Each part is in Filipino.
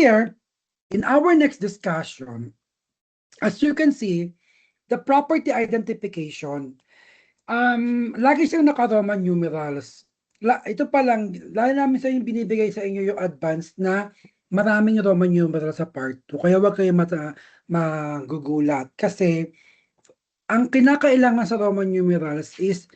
Here, in our next discussion, as you can see, the property identification, lagi siyang naka-Roman numerals. Ito pa lang, lalo namin sa inyo binibigay sa inyo yung advance na maraming Roman numerals sa part 2. Kaya huwag kayo magugulat. Kasi, ang kinakailangan sa Roman numerals is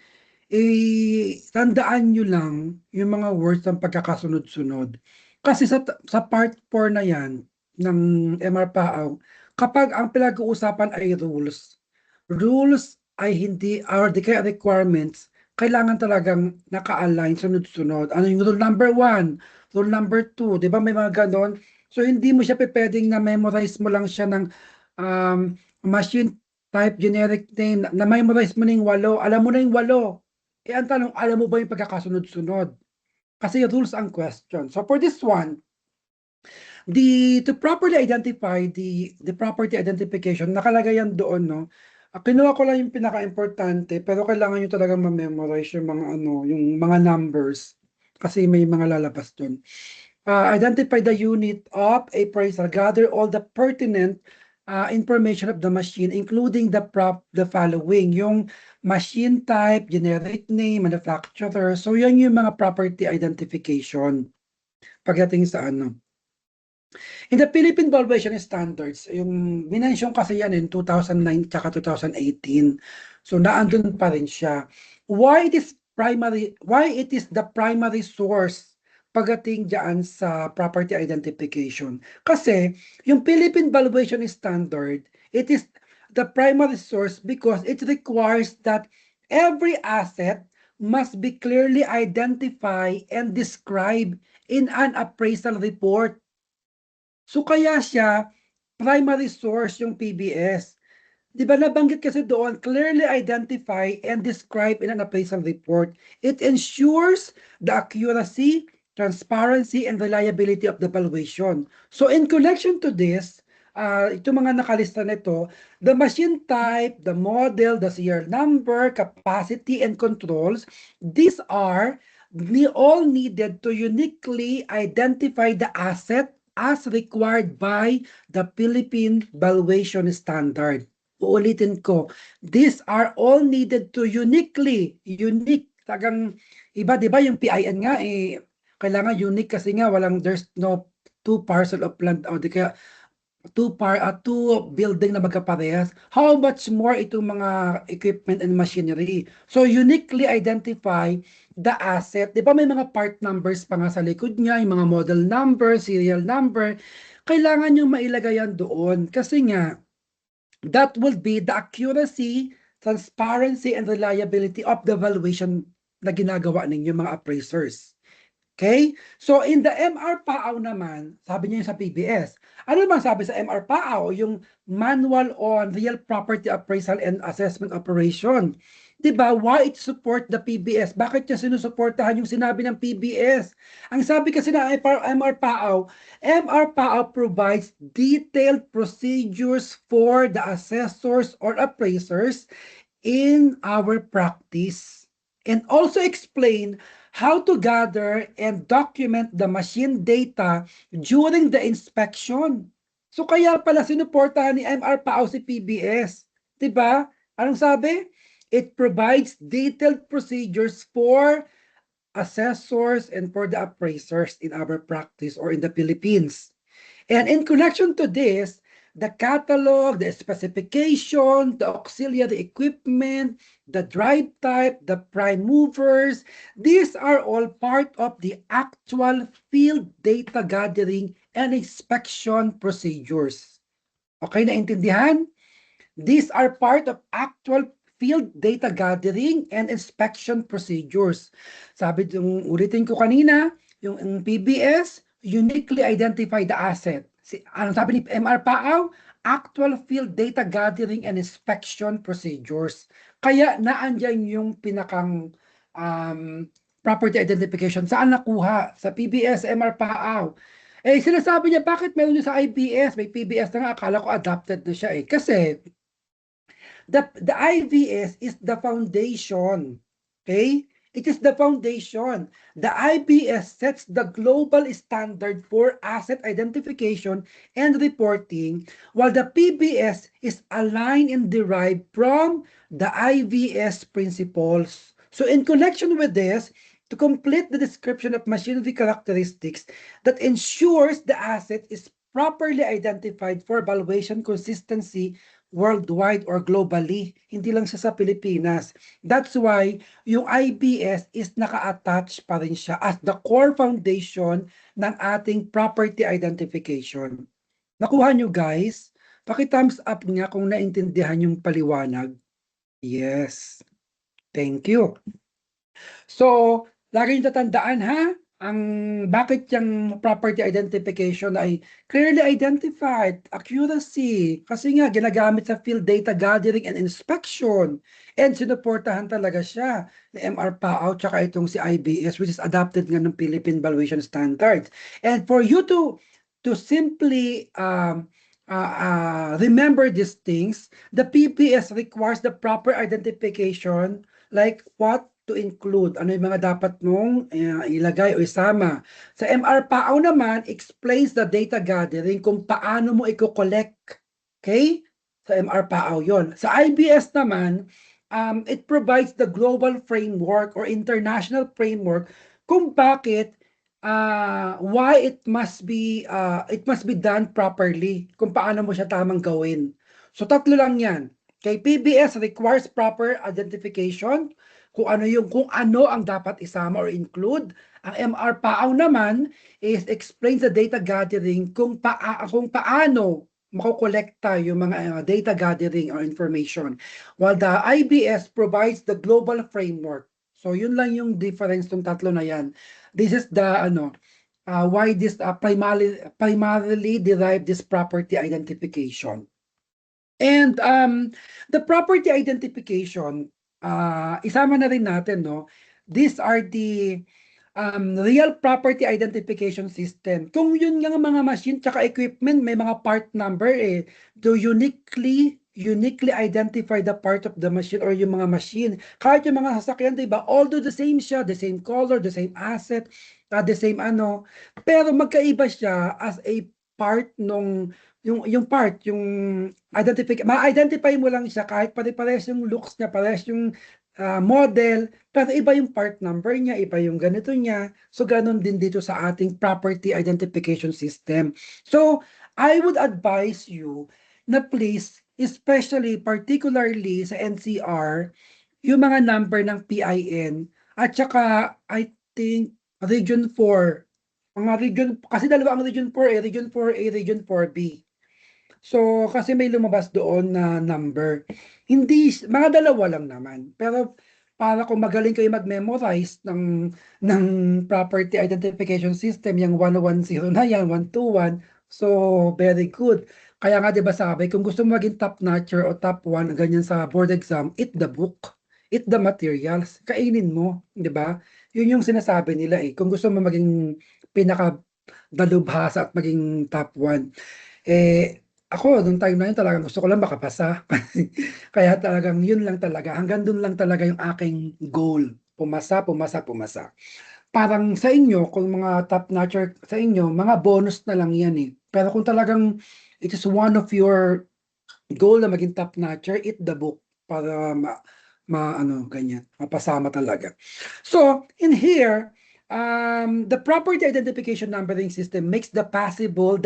tandaan nyo lang yung mga words ng pagkakasunod-sunod. Kasi sa part 4 na yan ng MR-PAAW, kapag ang pinag-uusapan ay rules ay hindi, or the requirements, kailangan talagang naka-align, sunod-sunod. Ano yung rule number 1, rule number 2, di ba may mga ganon? So hindi mo siya pwedeng na memorize mo lang siya ng machine type generic name, na memorize mo na yung 8, alam mo na yung 8. Ang tanong, alam mo ba yung pagkakasunod-sunod? Kasi rules ang question. So for this one, to properly identify the property identification, nakalagay yan doon, no? Kinuha ko lang yung pinaka-importante, pero kailangan nyo talagang ma-memorize yung mga yung mga numbers kasi may mga lalabas doon. Identify the unit of appraisal, gather all the pertinent information of the machine, including the following, yung machine type, generic name, manufacturer. So yan yung mga property identification pagdating sa In the Philippine Valuation Standards, yung minensyon kasi yan in 2009 tsaka 2018. So naandun pa rin siya. Why it is the primary source pagdating dyan sa property identification? Kasi yung Philippine Valuation Standard, it is the primary source because it requires that every asset must be clearly identified and described in an appraisal report. So kaya siya primary source yung PBS. Di ba nabanggit kasi doon, clearly identify and describe in an appraisal report. It ensures the accuracy, transparency, and reliability of the valuation. So in connection to this, ito mga nakalista nito, the machine type, the model, the serial number, capacity, and controls, these are all needed to uniquely identify the asset as required by the Philippine Valuation Standard. Uulitin ko, these are all needed to unique, tagang iba, di ba yung PIN nga, kailangan unique kasi nga there's no two parcel of land, o di kaya two building na magkaparehas. How much more itong mga equipment and machinery? So uniquely identify the asset. Di ba may mga part numbers pa nga sa likod niya, yung mga model number, serial number. Kailangan yung mailagay yan doon. Kasi nga, that will be the accuracy, transparency, and reliability of the valuation na ginagawa ninyo mga appraisers. Okay? So, in the MR-PAAW naman, sabi niyo sa PBS, ano naman sabi sa MR-PAAW? Yung Manual on Real Property Appraisal and Assessment Operation. Diba? Why it support the PBS? Bakit niya sinusuportahan yung sinabi ng PBS? Ang sabi kasi ng MR-PAAW, MR-PAAW provides detailed procedures for the assessors or appraisers in our practice. And also explain how to gather and document the machine data during the inspection. So kaya pala sinuportahan ni MR-PAAW si PBS. Diba? Anong sabi? It provides detailed procedures for assessors and for the appraisers in our practice or in the Philippines. And in connection to this, the catalog, the specification, the auxiliary equipment, the drive type, the prime movers, these are all part of the actual field data gathering and inspection procedures. Okay, naintindihan? These are part of actual field data gathering and inspection procedures. Sabi, ulitin ko kanina, yung PBS, uniquely identify the asset. Ano sabi ni MR-PAAW? Actual field data gathering and inspection procedures. Kaya naandyan yung pinakang property identification. Saan nakuha? Sa PBS, MR-PAAW. Sinasabi niya, bakit meron niya sa IBS? May PBS na nga, akala ko adapted na siya Kasi, the IVS is the foundation. Okay? It is the foundation. The IBS sets the global standard for asset identification and reporting, while the PBS is aligned and derived from the IVS principles. So in connection with this, to complete the description of machinery characteristics that ensures the asset is properly identified for valuation consistency worldwide or globally, hindi lang siya sa Pilipinas. That's why yung IBS is naka-attach pa rin siya as the core foundation ng ating property identification. Nakuha nyo guys? Paki-thumbs up nga kung naintindihan yung paliwanag. Yes. Thank you. So, lagi nyo tatandaan ha, ang bakit yung property identification ay clearly identified, accuracy, kasi nga ginagamit sa field data gathering and inspection, and sinuportahan talaga siya ng MRPAO tsaka itong si IBS, which is adopted nga ng Philippine Valuation Standards. And for you to simply remember these things, the PPS requires the proper identification, like what to include, ano yung mga dapat mong ilagay o isama. Sa MRPAO naman, explains the data gathering kung paano mo i-collect. Okay? Sa MRPAO yon. Sa IBS naman, it provides the global framework or international framework kung bakit why it must be done properly, kung paano mo siya tamang gawin. So tatlo lang yan. Okay, PBS requires proper identification, kung ano ang dapat isama or include. Ang MRPAO naman is explains the data gathering kung paano makokolekta yung mga data gathering or information, while the IBS provides the global framework. So yun lang yung difference ng tatlo na yan. This is the why this primarily derive this property identification. And the property identification, isama na rin natin, no? These are the real property identification system. Kung yun nga mga machine tsaka equipment, may mga part number to uniquely identify the part of the machine or yung mga machine. Kahit yung mga sasakyan, diba? Although the same siya, the same color, the same asset, the same pero magkaiba siya as a part nung yung part, yung ma-identify mo lang siya kahit pare-pares yung looks niya, pares yung model, pero iba yung part number niya, iba yung ganito niya. So, ganun din dito sa ating property identification system. So, I would advise you na please, especially, particularly sa NCR, yung mga number ng PIN, at saka, I think, Region 4, mga region, kasi dalawa ang Region 4 Region 4A, Region 4B. So, kasi may lumabas doon na number. Hindi, mga dalawa lang naman. Pero, para kung magaling kayo mag-memorize ng property identification system, yung 110 na yan, 121, so, very good. Kaya nga, di ba sabi, kung gusto mo maging top notcher o top 1, ganyan sa board exam, eat the book, eat the materials, kainin mo, di ba? Yun yung sinasabi nila kung gusto mo maging pinaka-dalubhasa at maging top 1. Ako, nung time na yun talagang gusto ko lang makapasa. Kaya talagang yun lang talaga. Hanggang dun lang talaga yung aking goal. Pumasa, pumasa, pumasa. Parang sa inyo, kung mga top notcher sa inyo, mga bonus na lang yan Pero kung talagang it is one of your goal na maging top notcher, eat the book para ganyan, mapasama talaga. So, in here, the property identification numbering system makes the possible,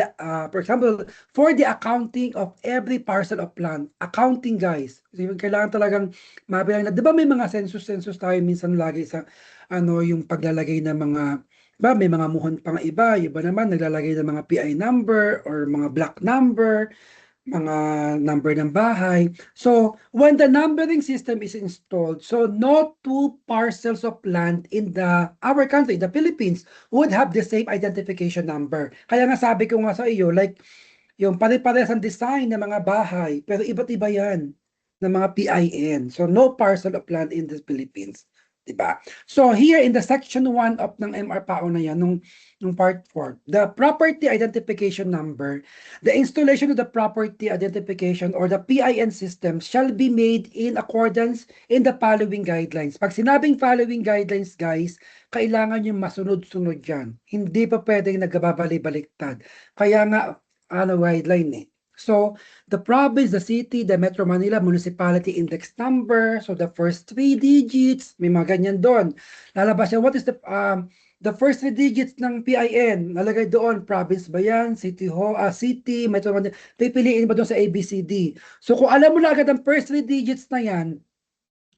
for example, for the accounting of every parcel of land. Accounting, guys. Kailangan talagang mabilang na. Di ba may mga census tayo minsan lagi sa yung paglalagay ng mga, ba may mga muhon pang iba naman naglalagay ng mga PI number or mga block number, mga number ng bahay. So, when the numbering system is installed, so no two parcels of land in our country, the Philippines, would have the same identification number. Kaya nga sabi ko nga sa iyo, like, yung pare-pares ang design ng mga bahay, pero iba't iba yan ng mga PIN. So, no parcel of land in the Philippines. Diba? So here in the section 1 of ng MR-PAO na yan, nung part 4, the property identification number, the installation of the property identification or the PIN system shall be made in accordance in the following guidelines. Pag sinabing following guidelines, guys, kailangan yung masunod-sunod yan. Hindi pa pwedeng nagbabalik-baliktad. Kaya nga, guideline eh. So, the province, the city, the Metro Manila Municipality Index Number, so the first 3 digits, may mga ganyan doon. Lalabas yan, what is the first 3 digits ng PIN? Nalagay doon, province ba yan, city, city, Metro Manila, pipiliin ba doon sa ABCD? So, kung alam mo na agad ang first 3 digits na yan,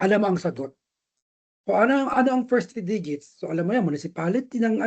alam mo ang sagot. So, ano ang first 3 digits? So, alam mo yan, municipality ng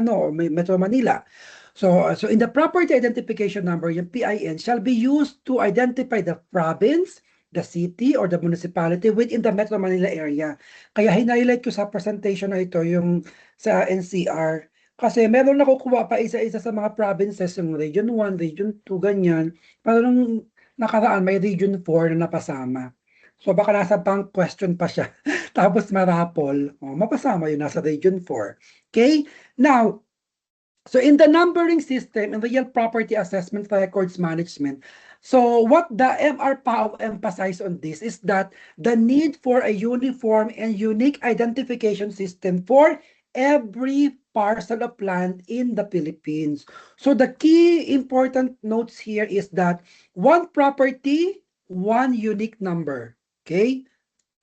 Metro Manila. So in the property identification number, yung PIN shall be used to identify the province, the city, or the municipality within the Metro Manila area. Kaya hinighlight ko sa presentation na ito yung sa NCR. Kasi meron nakukuha pa isa-isa sa mga provinces, yung Region 1, Region 2, ganyan. Pero nung nakaraan, may Region 4 na napasama. So baka nasa bank question pa siya. Tapos marapol, mapasama yun nasa Region 4. Okay? Now, so in the numbering system and real property assessment records management, so what the MR-PAO emphasized on this is that the need for a uniform and unique identification system for every parcel of land in the Philippines. So the key important notes here is that one property, one unique number. Okay?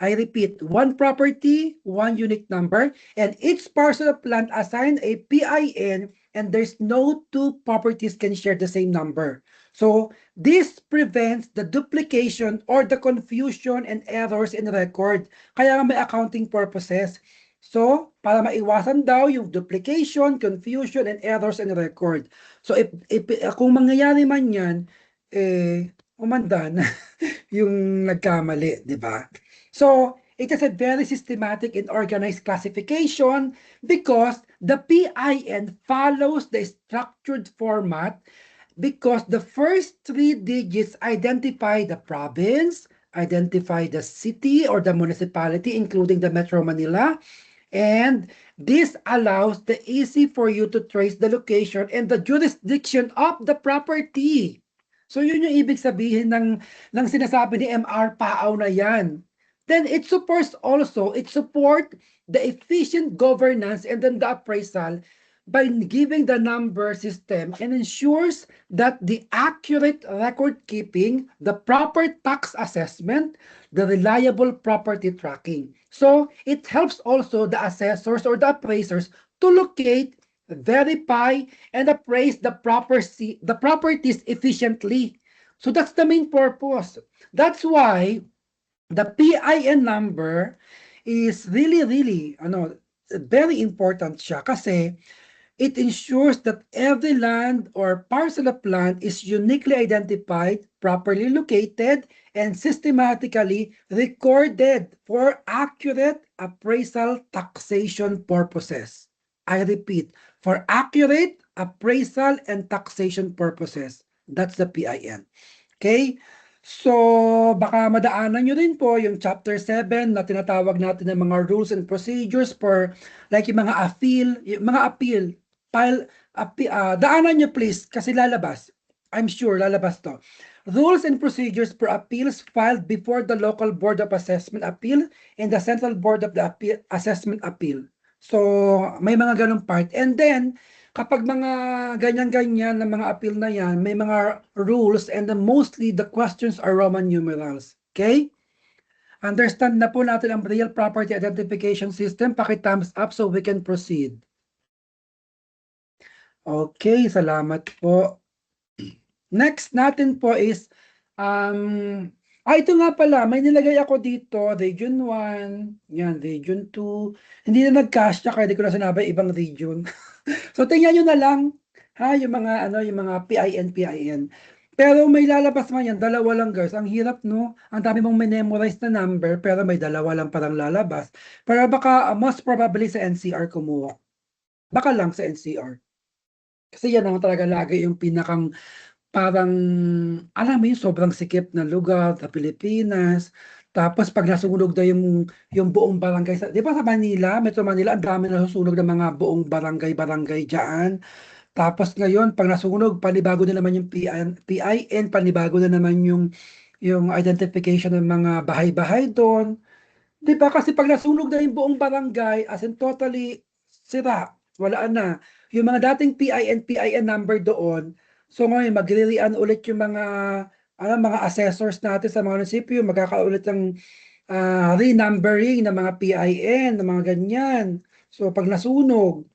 I repeat, one property, one unique number, and each parcel of land assigned a PIN, and there's no two properties can share the same number. So this prevents the duplication or the confusion and errors in record. Kaya may accounting purposes. So, para maiwasan daw yung duplication, confusion, and errors in record. So, kung mangyayari man yan, umanda na yung nagkamali, di ba? So, it is a very systematic and organized classification because the PIN follows the structured format because the first 3 digits identify the province, identify the city or the municipality, including the Metro Manila, and this allows the easy for you to trace the location and the jurisdiction of the property. So yun yung ibig sabihin ng sinasabi ni MR-PAO na yan. Then it supports the efficient governance and then the appraisal by giving the number system and ensures that the accurate record keeping, the proper tax assessment, the reliable property tracking. So it helps also the assessors or the appraisers to locate, verify, and appraise the properties efficiently. So that's the main purpose. That's why the PIN number is really very important siya kasi it ensures that every land or parcel of land is uniquely identified, properly located, and systematically recorded for accurate appraisal taxation purposes. I repeat, for accurate appraisal and taxation purposes. That's the PIN. Okay? So, baka madaanan nyo rin po yung chapter 7 na tinatawag natin ng mga rules and procedures for like yung mga appeal, daanan nyo please kasi lalabas. I'm sure lalabas to. Rules and procedures for appeals filed before the local board of assessment appeal and the central board of the assessment appeal. So, may mga ganong part. And then, kapag mga ganyan-ganyan na mga appeal na yan, may mga rules and mostly the questions are Roman numerals. Okay? Understand na po natin ang real property identification system. Paki-thumbs up so we can proceed. Okay, salamat po. Next natin po is, ito nga pala, may nilagay ako dito, Region 1, yan, Region 2. Hindi na nag-cash kaya di ko na sinabi ibang region. So tingnan nyo na lang ha yung mga PIN. Pero may lalabas man yan, dalawa lang guys. Ang hirap no. Ang dami mong memorize na number pero may dalawa lang parang lalabas. Pero baka most probably sa NCR kumuha. Baka lang sa NCR. Kasi yan naman talaga lagi yung pinakang parang alam mo yung sobrang sikip na lugar sa Pilipinas. Tapos 'pag nasunog na yung buong barangay 'di ba sa Manila, Metro Manila, ang dami nasusunog na mga buong barangay-barangay diyaan. Tapos ngayon 'pag nasunog panibago na naman yung PIN, panibago na naman yung identification ng mga bahay-bahay dun. 'Di ba kasi 'pag nasunog na yung buong barangay, as in totally sira, wala na. Yung mga dating PIN number doon, so ngayon magre-rean ulit yung mga assessors natin sa mga munisipyo, magkakaulit ng renumbering ng mga PIN, ng mga ganyan. So 'pag nasunog,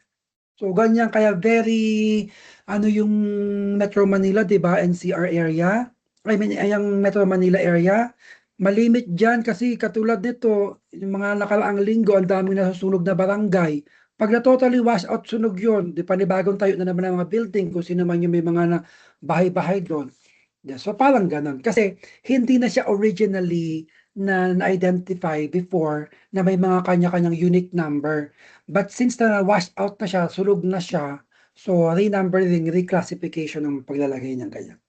so ganyan kaya very yung Metro Manila, 'di ba, NCR area, I mean yung Metro Manila area, malimit diyan kasi katulad nito, yung mga nakaraang linggo ang daming nasusunog na barangay. Pag na totally wash out sunog 'yun, 'di panibagong tayo na naman ng mga building kung sino man yung may mga na bahay-bahay doon. Yeah, so parang gano'n. Kasi hindi na siya originally na-identify before na may mga kanya-kanyang unique number. But since na-wash out na siya, sunog na siya, so renumbering, reclassification ng paglalagay niyang ganyan.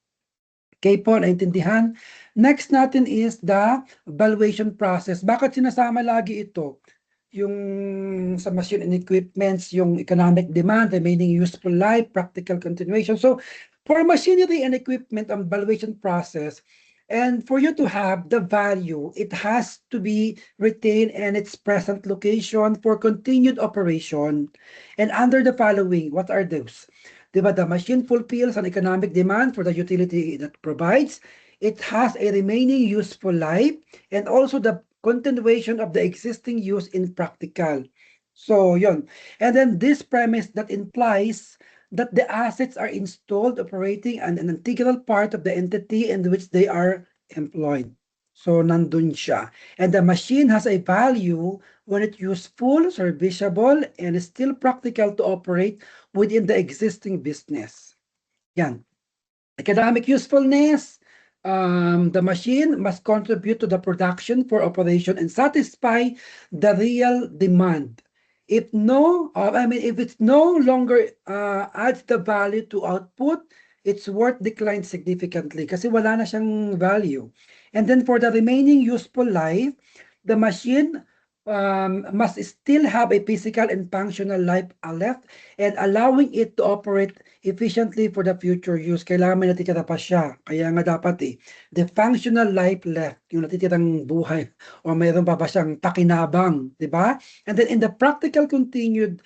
Okay po, naintindihan? Next natin is the valuation process. Bakit sinasama lagi ito? Yung sa machine and equipments, yung economic demand, remaining useful life, practical continuation. So, for machinery and equipment, ang valuation process, and for you to have the value, it has to be retained in its present location for continued operation. And under the following, what are those? Diba, the machine fulfills an economic demand for the utility that provides. It has a remaining useful life and also the continuation of the existing use in practical. So, yun. And then this premise that implies that the assets are installed, operating, and an integral part of the entity in which they are employed. So, nandun siya. And the machine has a value when it's useful, serviceable, and is still practical to operate within the existing business. Yan. Economic usefulness, the machine must contribute to the production for operation and satisfy the real demand. If it's no longer adds the value to output, its worth declines significantly kasi wala na siyang value. And then for the remaining useful life, the machine must still have a physical and functional life left and allowing it to operate efficiently for the future use. Kailangan may natitira pa siya. Kaya nga dapat the functional life left, yung natitirang buhay, o mayroon pa ba siyang pakinabang, di ba? And then in the practical continued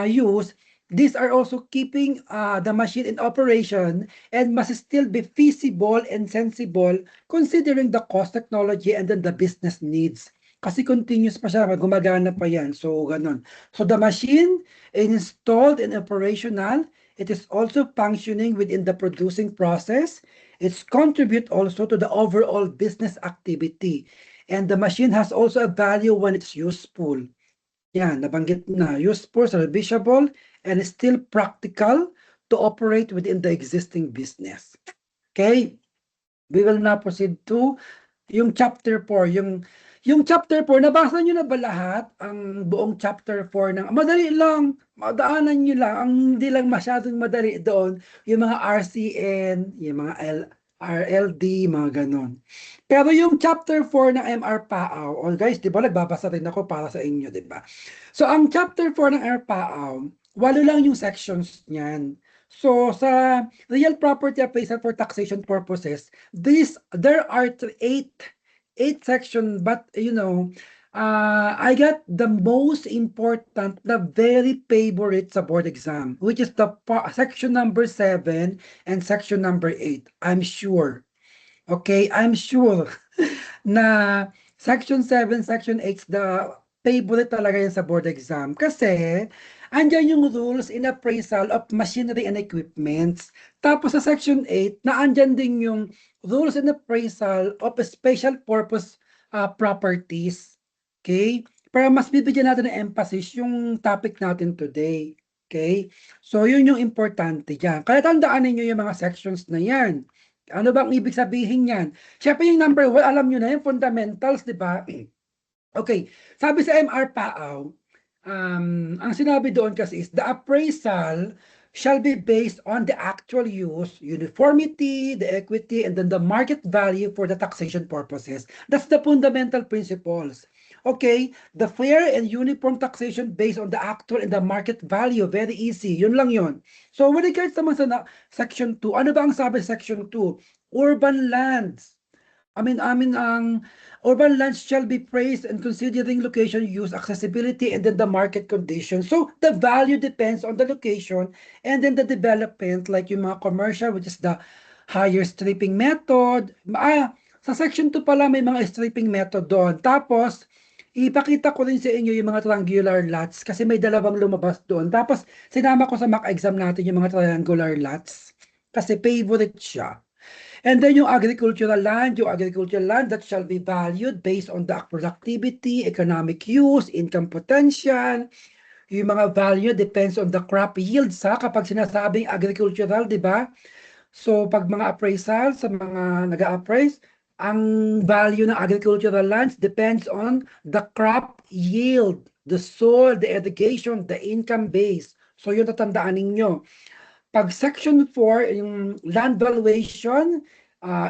use, these are also keeping the machine in operation and must still be feasible and sensible considering the cost, technology, and then the business needs. Kasi continuous pa siya, gumagana pa yan. So, ganun. So, the machine installed and operational, it is also functioning within the producing process. It's contribute also to the overall business activity. And the machine has also a value when it's useful. Yan, nabanggit na. Useful, serviceable, and still practical to operate within the existing business. Okay? We will now proceed to yung chapter 4, yung chapter 4, nabasa niyo na ba lahat ang buong chapter 4 ng madali lang, madaanan niyo lang, ang hindi lang masyadong madali doon, yung mga RCN, yung mga RLD, mga ganon. Pero yung chapter 4 ng MR PAAW, oh guys, di ba nagbabasa rin ako para sa inyo, di ba? So, ang chapter 4 ng MR PAAW, 8 lang yung sections niyan. So, sa real property appraisal for taxation purposes, there are 8 sections, but I got the most important, the very favorite sa board exam, which is the section number 7 and section number 8. I'm sure. Okay, I'm sure na section 7, section 8 the favorite talaga yan sa board exam. Kasi andyan yung rules in appraisal of machinery and equipments. Tapos sa section 8, na andyan din yung rules in appraisal of special purpose properties. Okay? Para mas bibigyan natin ng emphasis yung topic natin today. Okay? So, yun yung importante dyan. Kaya tandaan ninyo yung mga sections na yan. Ano bang ibig sabihin yan? Siyempre yung number 1, alam nyo na yung fundamentals, di ba? Okay, sabi sa MR PAAW, ang sinabi doon kasi is the appraisal shall be based on the actual use, uniformity, the equity, and then the market value for the taxation purposes. That's the fundamental principles. Okay, the fair and uniform taxation based on the actual and the market value. Very easy. Yun lang yun. So when regards naman sa Section 2, ano ba ang sabi sa Section 2? Urban lands. Ang urban lands shall be praised and considering location, use, accessibility, and then the market conditions. So the value depends on the location and then the development, like yung mga commercial, which is the higher stripping method. Sa section 2 pala may mga stripping method doon. Tapos, ipakita ko rin sa inyo yung mga triangular lots kasi may dalawang lumabas doon. Tapos, sinama ko sa mock exam natin yung mga triangular lots kasi favorite siya. And then yung agricultural land that shall be valued based on the productivity, economic use, income potential. Yung mga value depends on the crop yields kapag sinasabing agricultural, di ba? So pag mga appraisal sa mga nag-a-appraise, ang value ng agricultural lands depends on the crop yield, the soil, the irrigation, the income base. So yun tatandaan ninyo. Pag section 4, yung land valuation,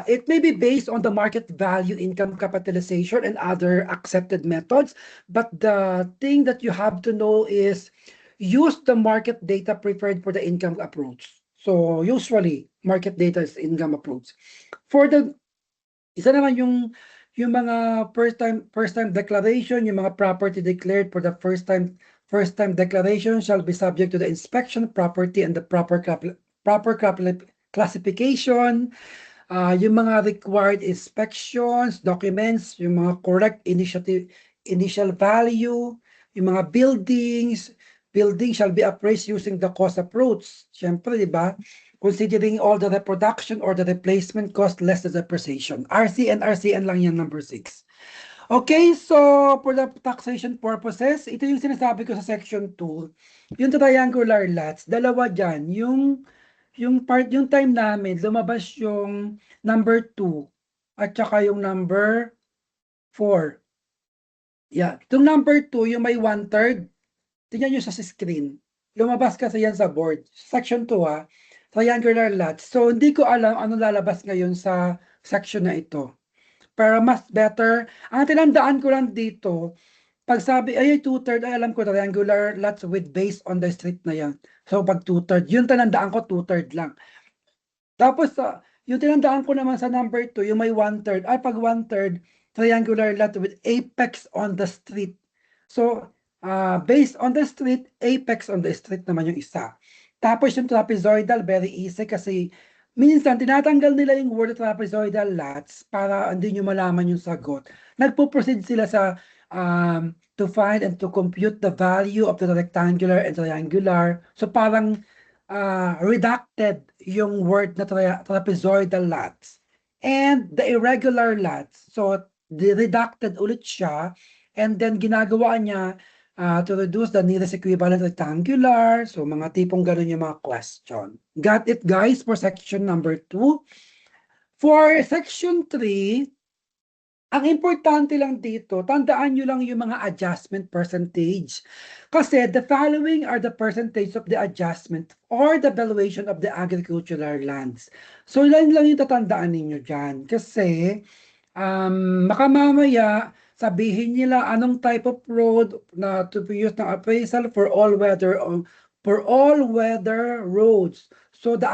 it may be based on the market value, income capitalization, and other accepted methods. But the thing that you have to know is use the market data preferred for the income approach. So usually, market data is income approach. For the, isa naman yung mga first time declaration, yung mga property declared for the first time declaration shall be subject to the inspection property and the proper classification. Yung mga required inspections, documents, yung mga correct initial value, yung mga buildings shall be appraised using the cost approach. Siyempre, di ba? Considering all the reproduction or the replacement cost less the depreciation. RCN lang yan, number 6. Okay, so for the taxation purposes, ito yung sinasabi ko sa section 2. Yung triangular lots, dalawa dyan. Yung time namin, lumabas yung number 2 at saka yung number 4. Yeah, itong number 2, yung may 1/3, tingnan nyo sa screen. Lumabas kasi yan sa board. Section 2 triangular lots. So hindi ko alam ano lalabas ngayon sa section na ito. Para mas better, ang tinandaan ko lang dito, pag sabi ay 2/3, ay alam ko triangular lots with based on the street na yan. So pag 2/3, yun tinandaan ko 2/3 lang. Tapos yung tinandaan ko naman sa number 2, yung may 1/3, ay pag 1/3, triangular lot with apex on the street. So based on the street, apex on the street naman yung isa. Tapos yung trapezoidal, very easy kasi minsan, tinatanggal nila yung word trapezoidal lots para hindi nyo malaman yung sagot. Nagpo-proceed sila sa to find and to compute the value of the rectangular and triangular. So parang redacted yung word na trapezoidal lots. And the irregular lots, so redacted ulit siya and then ginagawa niya to reduce the nearest equivalent rectangular. So, mga tipong ganun yung mga question. Got it, guys, for section number 2? For section 3, ang importante lang dito, tandaan nyo lang yung mga adjustment percentage. Kasi the following are the percentage of the adjustment or the valuation of the agricultural lands. So, lang yung tatandaan ninyo dyan. Kasi, baka mamaya, sabihin nila anong type of road na to be used ng appraisal for all weather roads. So the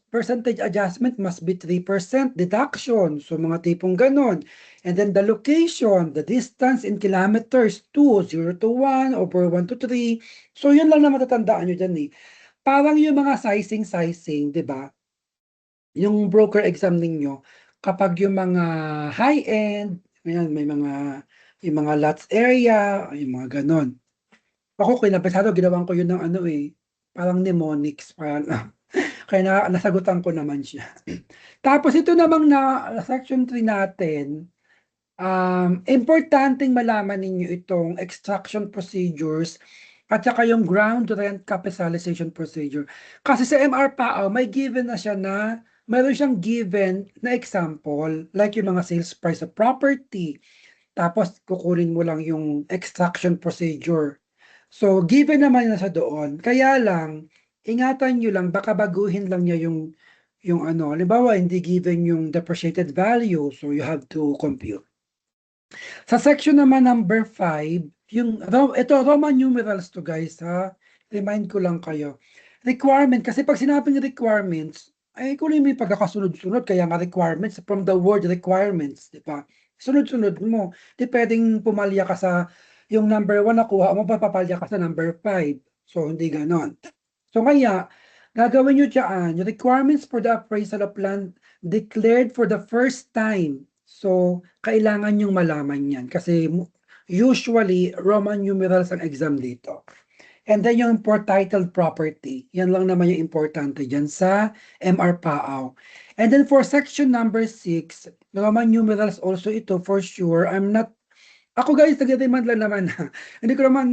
percentage adjustment must be 3% deduction. So mga tipong ganon. And then the location, the distance in kilometers, 2, 0 to 1, over 1 to 3. So yun lang na matatandaan nyo dyan eh. Parang yung mga sizing, di ba? Yung broker exam ninyo, kapag yung mga high-end, ayan, may yung mga lots area, yung mga ganon. Ako, kinabasado, ginawan ko yun ng parang mnemonics, parang, kaya nasagutan ko naman siya. Tapos ito namang na section 3 natin, importanteng malaman ninyo itong extraction procedures at saka yung ground rent capitalization procedure. Kasi sa MRPAO, may given na siya na meron siyang given na example, like yung mga sales price of property. Tapos, kukunin mo lang yung extraction procedure. So, given naman na sa doon. Kaya lang, ingatan niyo lang baka baguhin lang niya yung ano, halimbawa hindi given yung depreciated value, so you have to compute. Sa section naman number 5, ito Roman numerals to guys ha. Remind ko lang kayo. Requirement, kasi pag sinabing requirements, ay kung may pagkakasunod-sunod, kaya nga requirements from the word requirements, di ba? Sunod-sunod mo. Di pwedeng pumalya ka sa yung number 1 nakuha mo, papapalya ka sa number 5. So, hindi ganon. So, kaya, gagawin nyo dyan, requirements for the appraisal of land declared for the first time. So, kailangan yung malaman yan kasi usually Roman numerals ang exam dito. And then yung for titled property, yan lang naman yung importante dyan sa MR PAAW. And then for section number 6, Roman numerals also ito for sure. Ako guys, nag-demand lang naman na. Hindi ko naman,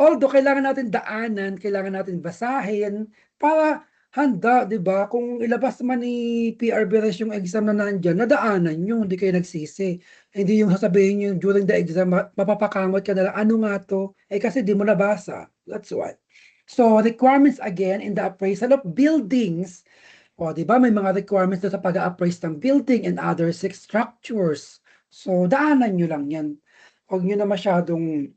although kailangan natin daanan, kailangan natin basahin para handa, di ba? Kung ilabas man ni PR Beres yung exam na nandyan, nadaanan nyo, hindi kayo nagsisi. Hindi yung sasabihin nyo during the exam, mapapakamot ka na lang, ano nga to? Kasi di mo nabasa. That's why. So, requirements again in the appraisal of buildings. O, di ba? May mga requirements na sa pag-appraise ng building and other 6 structures. So, daanan nyo lang yan. Huwag nyo na masyadong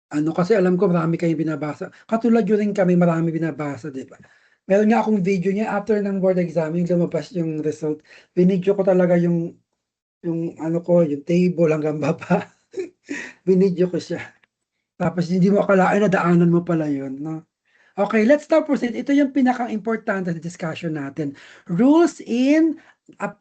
kasi alam ko marami kayong binabasa. Katulad yun rin kami, marami binabasa, di ba? Meron nga akong video niya after ng board exam, yung lumabas yung result. Binidyo ko talaga yung yung table hanggang baba. Binidyo ko siya. Tapos hindi mo akalain na daanan mo pala yun, no? Okay, let's now proceed. Ito yung pinaka-importante na discussion natin. Rules in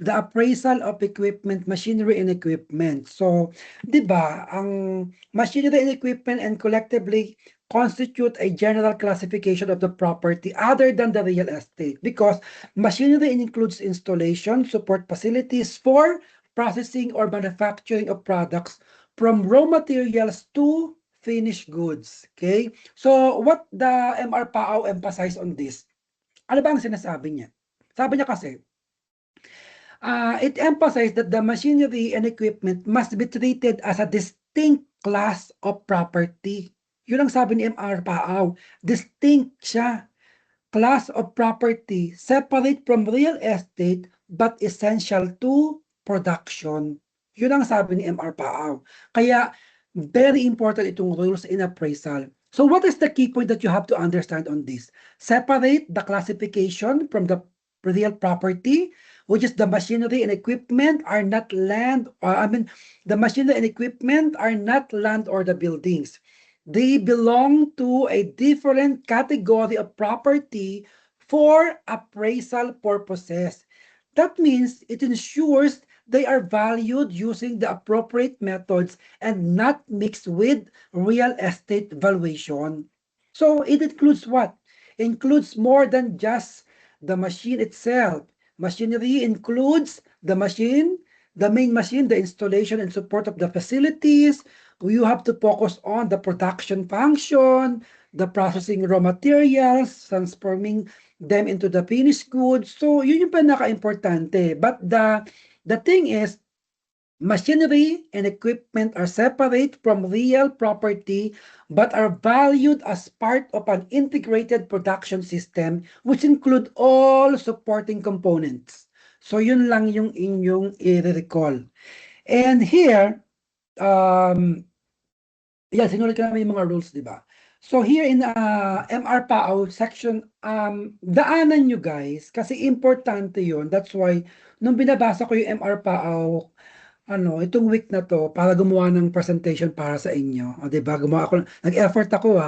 the appraisal of equipment, machinery, and equipment. So, di ba, ang machinery and equipment and collectively constitute a general classification of the property other than the real estate because machinery includes installation, support facilities for processing or manufacturing of products from raw materials to finished goods. Okay? So, what the MR PAAW emphasize on this? Ano ba ang sinasabi niya? Sabi niya kasi, it emphasized that the machinery and equipment must be treated as a distinct class of property. Yun ang sabi ni MR PAAW. Distinct siya. Class of property separate from real estate but essential to production. Yun ang sabi ni MR PAAW. Kaya, very important itong rules in appraisal. So what is the key point that you have to understand on this? Separate the classification from the real property, which is the machinery and equipment are not land, the machinery and equipment are not land or the buildings. They belong to a different category of property for appraisal purposes. That means it ensures they are valued using the appropriate methods and not mixed with real estate valuation. So it includes what? Includes more than just the machine itself. Machinery includes the machine, the main machine, the installation and support of the facilities. You have to focus on the production function, the processing raw materials, transforming them into the finished goods. So yun yung pinaka-importante. But the thing is, machinery and equipment are separate from real property but are valued as part of an integrated production system which include all supporting components. So yun lang yung inyong i-recall. And here, sinulat ko namin yung mga rules, di ba? So here in MR PAAW section, daanan nyo guys, kasi importante yun. That's why, nung binabasa ko yung MR PAAW, itong week na to, para gumawa ng presentation para sa inyo. O, diba? Gumawa ako, nag-effort ako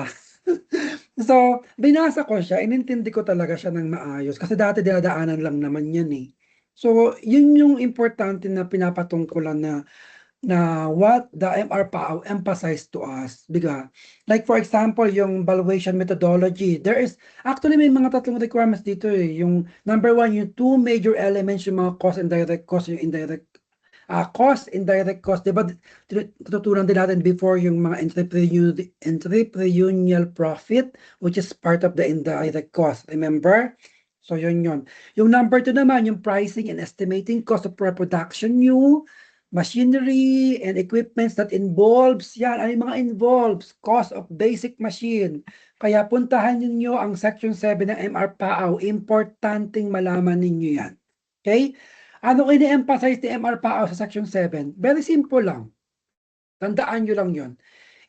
So, binasa ko siya, inintindi ko talaga siya ng maayos. Kasi dati dinadaanan lang naman yan eh. So, yun yung importante na pinapatungkulan na what the MR PAAW emphasized to us. Biga, like for example, yung valuation methodology, there is, actually may mga tatlong requirements dito eh. Yung number 1, yung 2 major elements, yung mga cost and direct cost, yung indirect cost, indirect cost, diba, tututunan din natin before yung mga entrepreneurial profit, which is part of the indirect cost, remember? So yun. Yung number 2 naman, yung pricing and estimating cost of production, new machinery and equipments that involves, yan, ano yung mga involves, cost of basic machine. Kaya puntahan ninyo ang Section 7 ng MR PAAW, importanteng malaman ninyo yan. Okay? Ano ini-emphasize ni MR PAAW sa Section 7? Very simple lang. Tandaan nyo lang yon.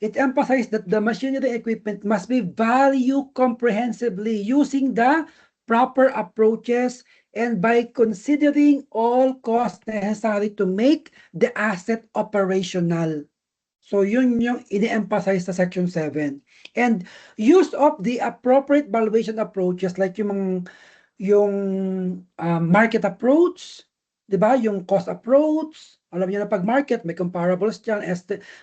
It emphasized that the machinery equipment must be valued comprehensively using the proper approaches and by considering all costs necessary to make the asset operational. So yun yung ini-emphasize sa Section 7. And use of the appropriate valuation approaches like yung market approach, 'di ba? Yung cost approach, alam niyo na pag market may comparables diyan.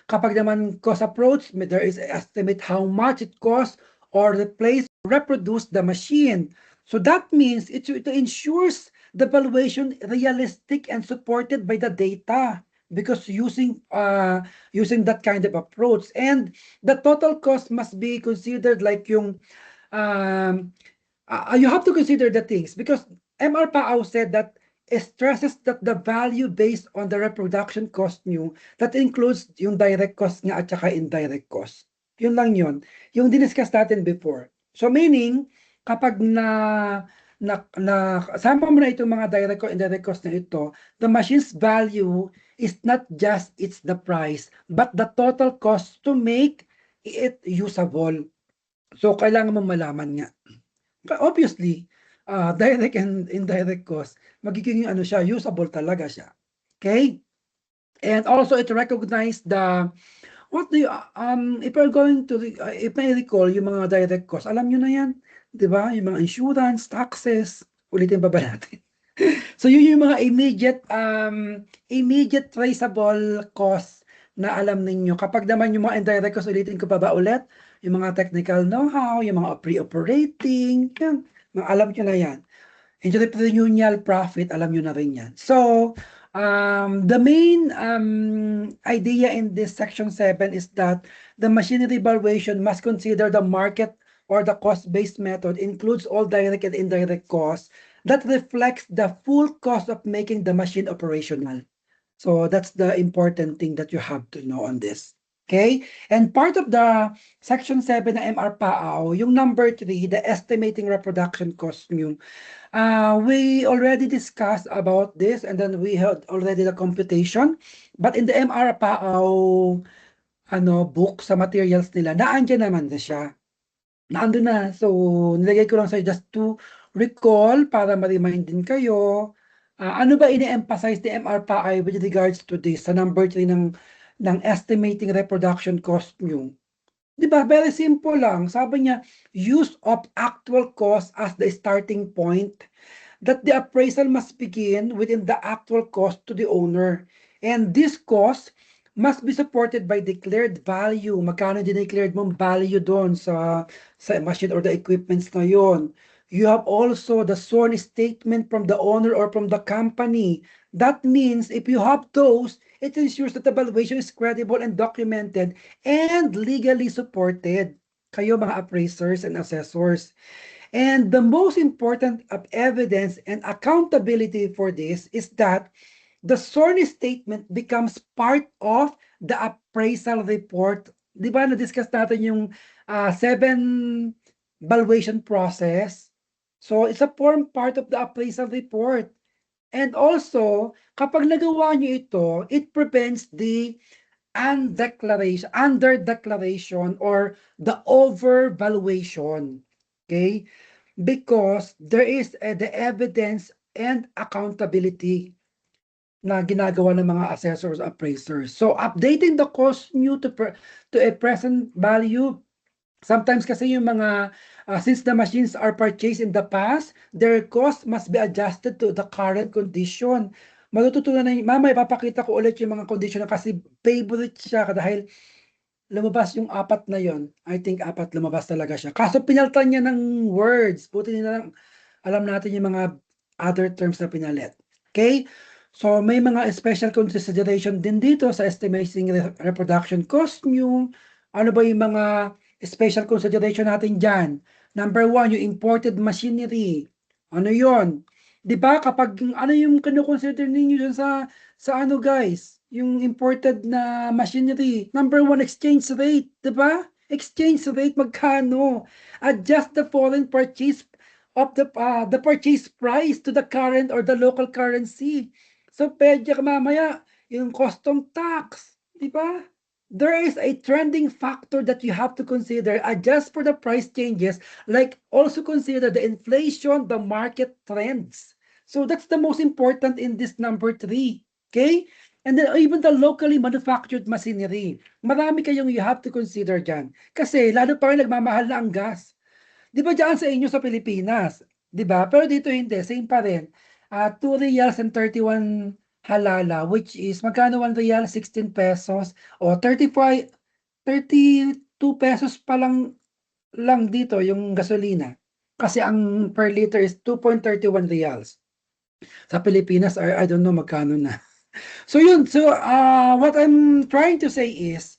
Kapag naman cost approach, there is estimate how much it costs or reproduce the machine. So that means it ensures the valuation realistic and supported by the data because using that kind of approach, and the total cost must be considered like yung you have to consider the things because MR Pao said that it stresses that the value based on the reproduction cost nyo, that includes yung direct cost nga at saka indirect cost. Yun lang yun. Yung diniscuss natin before. So meaning, kapag sama mo na itong mga direct cost, indirect cost na ito, the machine's value is not just the price, but the total cost to make it usable. So kailangan mo malaman nga. Obviously, direct and indirect cost, magiging ano siya, usable talaga siya. Okay? And also it recognized what do you, if you're going to, if I recall, yung mga direct cost, alam nyo na yan, di ba? Yung mga insurance, taxes, ulitin pa ba natin? So yun yung mga immediate traceable cost na alam ninyo. Kapag naman yung mga indirect cost, ulitin ko pa ba ulit? Yung mga technical know-how, yung mga pre-operating, yan. Alam nyo na yan. Entrepreneurial profit, alam nyo na rin yan. So, the main idea in this Section 7 is that the machinery valuation must consider the market or the cost-based method, includes all direct and indirect costs that reflects the full cost of making the machine operational. So that's the important thing that you have to know on this. Okay? And part of the Section 7 na MR PAAW, yung number 3, the estimating reproduction cost nyo, we already discussed about this and then we had already the computation. But in the MR PAAW book sa materials nila, naandyan naman na siya. Naandun na. So, nilagay ko lang sa just to recall para ma-remind din kayo. Ano ba ini-emphasize ni MR PAAW with regards to this, sa number 3 ng estimating reproduction cost nyo? Diba? Very simple lang. Sabi niya, use of actual cost as the starting point, that the appraisal must begin within the actual cost to the owner. And this cost must be supported by declared value. Magkano dineclared mong value doon sa machine or the equipments na yon. You have also the sworn statement from the owner or from the company. That means if you have those, it ensures that the valuation is credible and documented and legally supported. Kayo mga appraisers and assessors. And the most important of evidence and accountability for this is that the sworn statement becomes part of the appraisal report. Di ba na-discuss natin yung 7 valuation process? So it's a part of the appraisal report. And also, kapag nagawa nyo ito, it prevents the under-declaration or the overvaluation. Okay? Because there is the evidence and accountability na ginagawa ng mga assessors, appraisers. So, updating the cost nyo to a present value. Sometimes kasi yung mga, since the machines are purchased in the past, their cost must be adjusted to the current condition. Matututunan na mamaya ipapakita ko ulit yung mga condition na kasi favorite siya dahil lumabas yung 4 na yon. I think 4 lumabas talaga siya. Kaso pinalitan niya ng words. Buti nila lang alam natin yung mga other terms na pinalit. Okay? So may mga special consideration din dito sa estimating reproduction cost nyo. Ano ba yung mga special consideration natin dyan? Number 1, yung imported machinery. Ano yon? Di ba kapag ano yung kino-consider ninyo dyan sa ano guys? yung imported na machinery. Number one, exchange rate, di ba? Exchange rate, magkano? Adjust the foreign purchase of the purchase price to the current or the local currency. So, pwede ka mamaya, yung custom tax, di ba? There is a trending factor that you have to consider. Adjust for the price changes, like also consider the inflation, the market trends. So that's the most important in this number 3. Okay? And then even the locally manufactured machinery. Marami kayong you have to consider dyan. Kasi lalo pa rin nagmamahal na ang gas. Di ba dyan sa inyo sa Pilipinas? Di ba? Pero dito hindi. Same pa rin. 2 reals and 31 halala, which is magkano 1 real? 16 pesos. O 32 pesos pa lang dito yung gasolina. Kasi ang per liter is 2.31 reals. Sa Pilipinas, I don't know magkano na. So yun, what I'm trying to say is,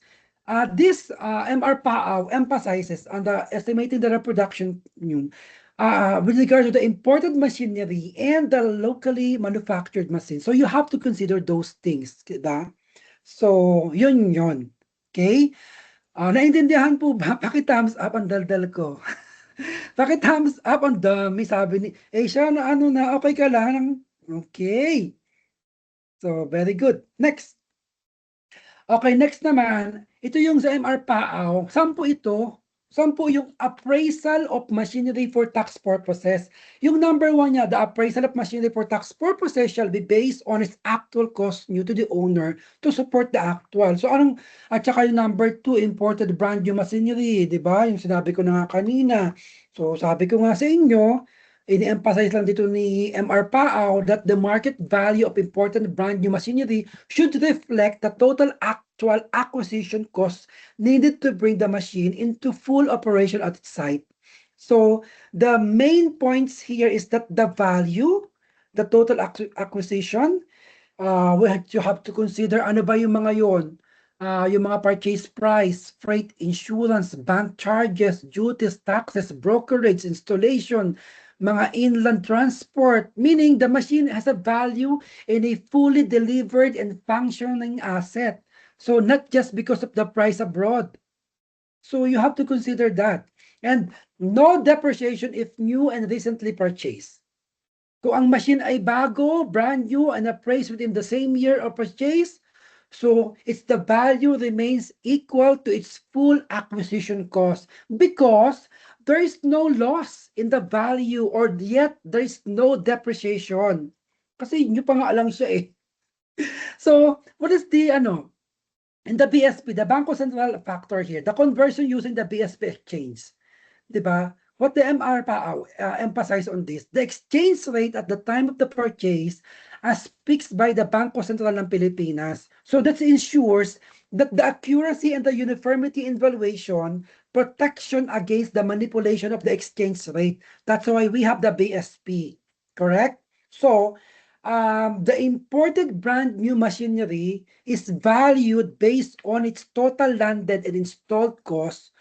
this MR PAAW emphasizes on the estimating the reproduction with regard to the imported machinery and the locally manufactured machine. So you have to consider those things, diba? So yun. Okay? Naintindihan po ba? Paki-thumbs up ang daldal ko. Paki-thumbs up ang dami, sabi ni Asia na okay ka lang? Okay. So, very good. Next. Okay, next naman, ito yung sa MR PAAW. 10 ito. 10 yung appraisal of machinery for tax purposes. Yung number 1 niya, the appraisal of machinery for tax purposes shall be based on its actual cost new to the owner to support the actual. So, at saka yung number 2, imported brand new machinery, di ba? Yung sinabi ko na nga kanina. So, sabi ko nga sa inyo, ini-emphasize lang dito ni MR PAAW that the market value of important brand new machinery should reflect the total actual acquisition costs needed to bring the machine into full operation at its site. So the main points here is that the value, the total acquisition, you have to consider ano ba yung mga yon. Yung mga purchase price, freight, insurance, bank charges, duties, taxes, brokerage, installation, mga inland transport, meaning the machine has a value in a fully delivered and functioning asset. So not just because of the price abroad. So you have to consider that. And no depreciation if new and recently purchased. Kung ang machine ay bago, brand new, and appraised within the same year of purchase, so its the value remains equal to its full acquisition cost because there is no loss in the value or yet there is no depreciation. Kasi nyo pa nga alam siya eh. So, what is the in the BSP, the Bangko Central factor here, the conversion using the BSP exchange. Diba? What the MR emphasize on this, the exchange rate at the time of the purchase as fixed by the Bangko Sentral ng Pilipinas. So that ensures that the accuracy and the uniformity in valuation, protection against the manipulation of the exchange rate. That's why we have the BSP, correct? So, the imported brand new machinery is valued based on its total landed and installed costs,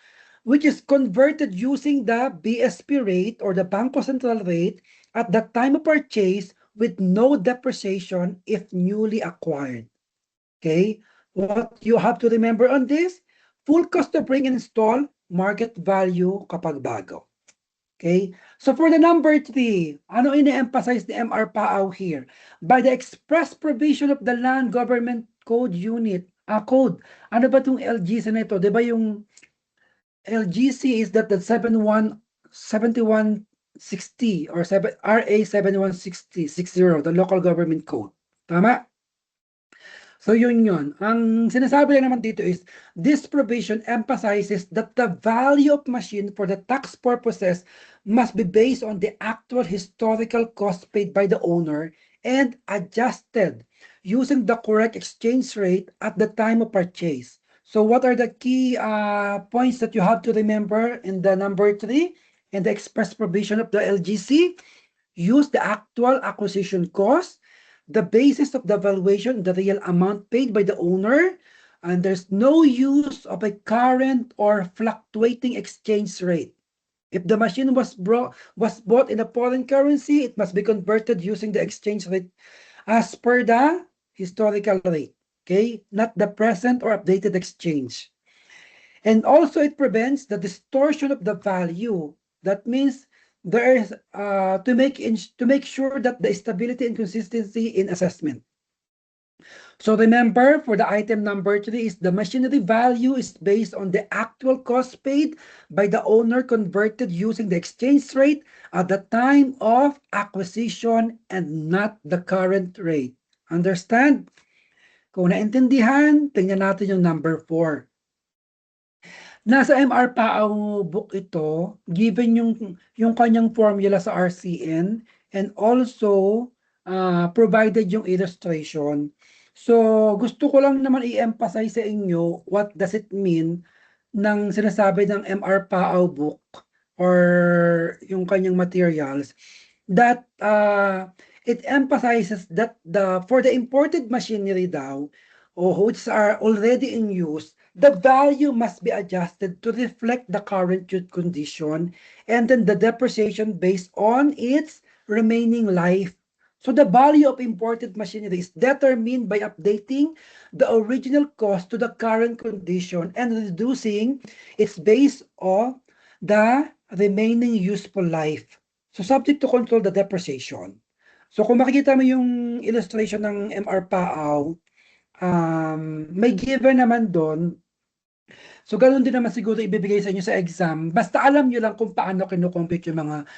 which is converted using the BSP rate or the Bangko Sentral rate at the time of purchase with no depreciation if newly acquired. Okay? What you have to remember on this, full cost to bring and install, market value kapag bago. Okay? So for the number 3, ano ini-emphasize the MR PAAW here? By the express provision of the Land Government Code Unit, code. Ano ba itong LGC na ito? Diba yung LGC is that the 7160 or RA 7160, the local government code. Tama? So yun. Ang sinasabi lang naman dito is, this provision emphasizes that the value of machine for the tax purposes must be based on the actual historical cost paid by the owner and adjusted using the correct exchange rate at the time of purchase. So what are the key points that you have to remember in the number 3 and the express provision of the LGC? Use the actual acquisition cost, the basis of the valuation, the real amount paid by the owner, and there's no use of a current or fluctuating exchange rate. If the machine was bought in a foreign currency, it must be converted using the exchange rate as per the historical rate. Okay, not the present or updated exchange. And also it prevents the distortion of the value. That means there is to make sure that the stability and consistency in assessment. So remember, for the item number 3 is the machinery value is based on the actual cost paid by the owner converted using the exchange rate at the time of acquisition and not the current rate. Understand? Kung naintindihan, tingnan natin yung number 4. Nasa MR PAO book ito, given yung kanyang formula sa RCN and also provided yung illustration. So gusto ko lang naman i-emphasize sa inyo what does it mean ng sinasabi ng MR PAO book or yung kanyang materials that it emphasizes that for the imported machinery daw or which are already in use, the value must be adjusted to reflect the current use condition and then the depreciation based on its remaining life. So the value of imported machinery is determined by updating the original cost to the current condition and reducing its base of the remaining useful life. So subject to control the depreciation. So kung makikita mo yung illustration ng MR PAO, may given naman doon. So ganoon din naman siguro ibibigay sa inyo sa exam. Basta alam niyo lang kung paano kino-compute yung mga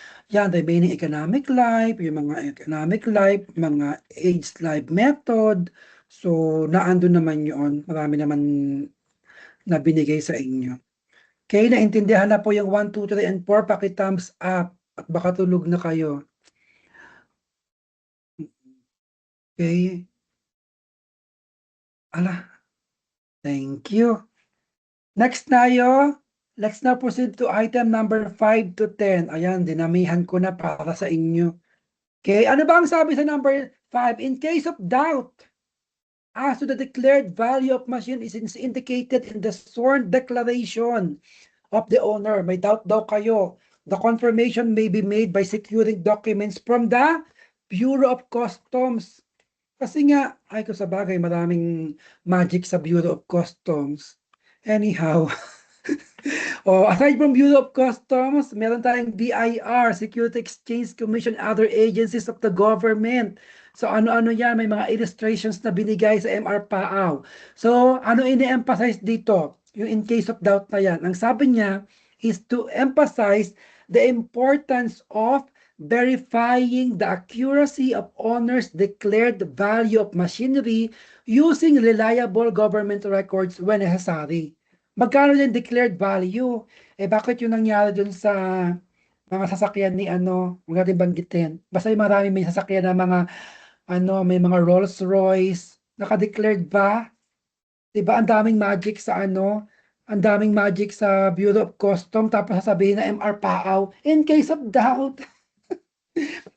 remaining economic life, yung mga economic life, mga aged life method. So naandun naman yun. Marami naman na binigay sa inyo. Okay, naintindihan na po yung 1, 2, 3, and 4. Paki-thumbs up at baka tulog na kayo. Okay. Ala. Thank you. Next tayo. Let's now proceed to item number 5 to 10. Ayan, dinamihan ko na para sa inyo. Okay, ano ba ang sabi sa number 5? In case of doubt as to the declared value of machine is indicated in the sworn declaration of the owner. May doubt daw kayo. The confirmation may be made by securing documents from the Bureau of Customs. Kasi nga, ay ko sa bagay, maraming magic sa Bureau of Customs. Anyhow, aside from Bureau of Customs, meron tayong BIR, Security Exchange Commission, other agencies of the government. So ano-ano yan, may mga illustrations na binigay sa MR PAO. So ano ini-emphasize dito? Yung in case of doubt na yan. Ang sabi niya is to emphasize the importance of verifying the accuracy of owner's declared value of machinery using reliable government records when necessary. Magkano yung declared value? Bakit yung nangyari dun sa mga sasakyan ni huwag natin banggitin. Basta yung marami may sasakyan na mga may mga Rolls Royce, naka-declared ba? Diba, ang daming magic sa ang daming magic sa Bureau of Customs, tapos sasabihin na MR PAO, in case of doubt.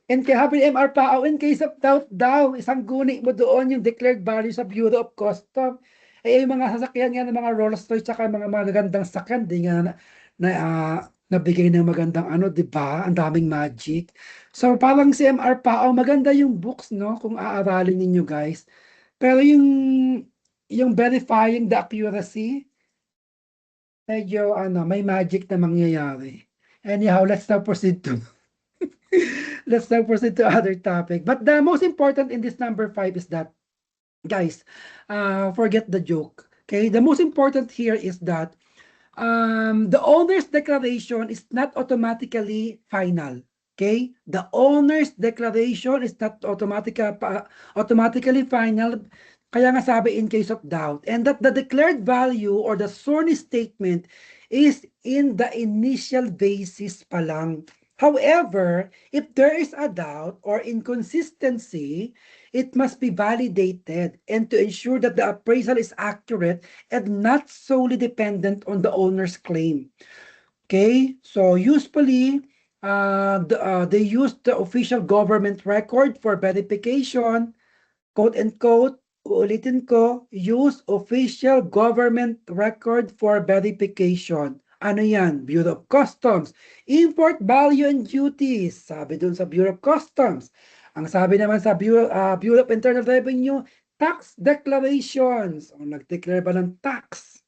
And kaya habi MR PAO, in case of doubt daw, isang guni mo doon yung declared value sa Bureau of Customs. Yung mga sasakyan nga ng mga Rolls Royce tsaka mga magagandang sakyan, di nga nabigay ng magandang di ba? Ang daming magic. So parang si MR PAO, maganda yung books, no? Kung aaralin ninyo guys. Pero yung verifying the accuracy, medyo may magic na mangyayari. Anyhow, let's now proceed to other topic. But the most important in this number 5 is that, guys, forget the joke. Okay, the most important here is that the owner's declaration is not automatically final. Okay, the owner's declaration is not automatically final. Kaya nga sabi in case of doubt, and that the declared value or the sworn statement is in the initial basis pa lang. However, if there is a doubt or inconsistency, it must be validated and to ensure that the appraisal is accurate and not solely dependent on the owner's claim. Okay, so usually they use the official government record for verification, quote unquote, uulitin ko, use official government record for verification. Ano yan? Bureau of Customs. Import value and duties. Sabi dun sa Bureau of Customs. Ang sabi naman sa Bureau of Internal Revenue, tax declarations. O, nag-declare ba ng tax?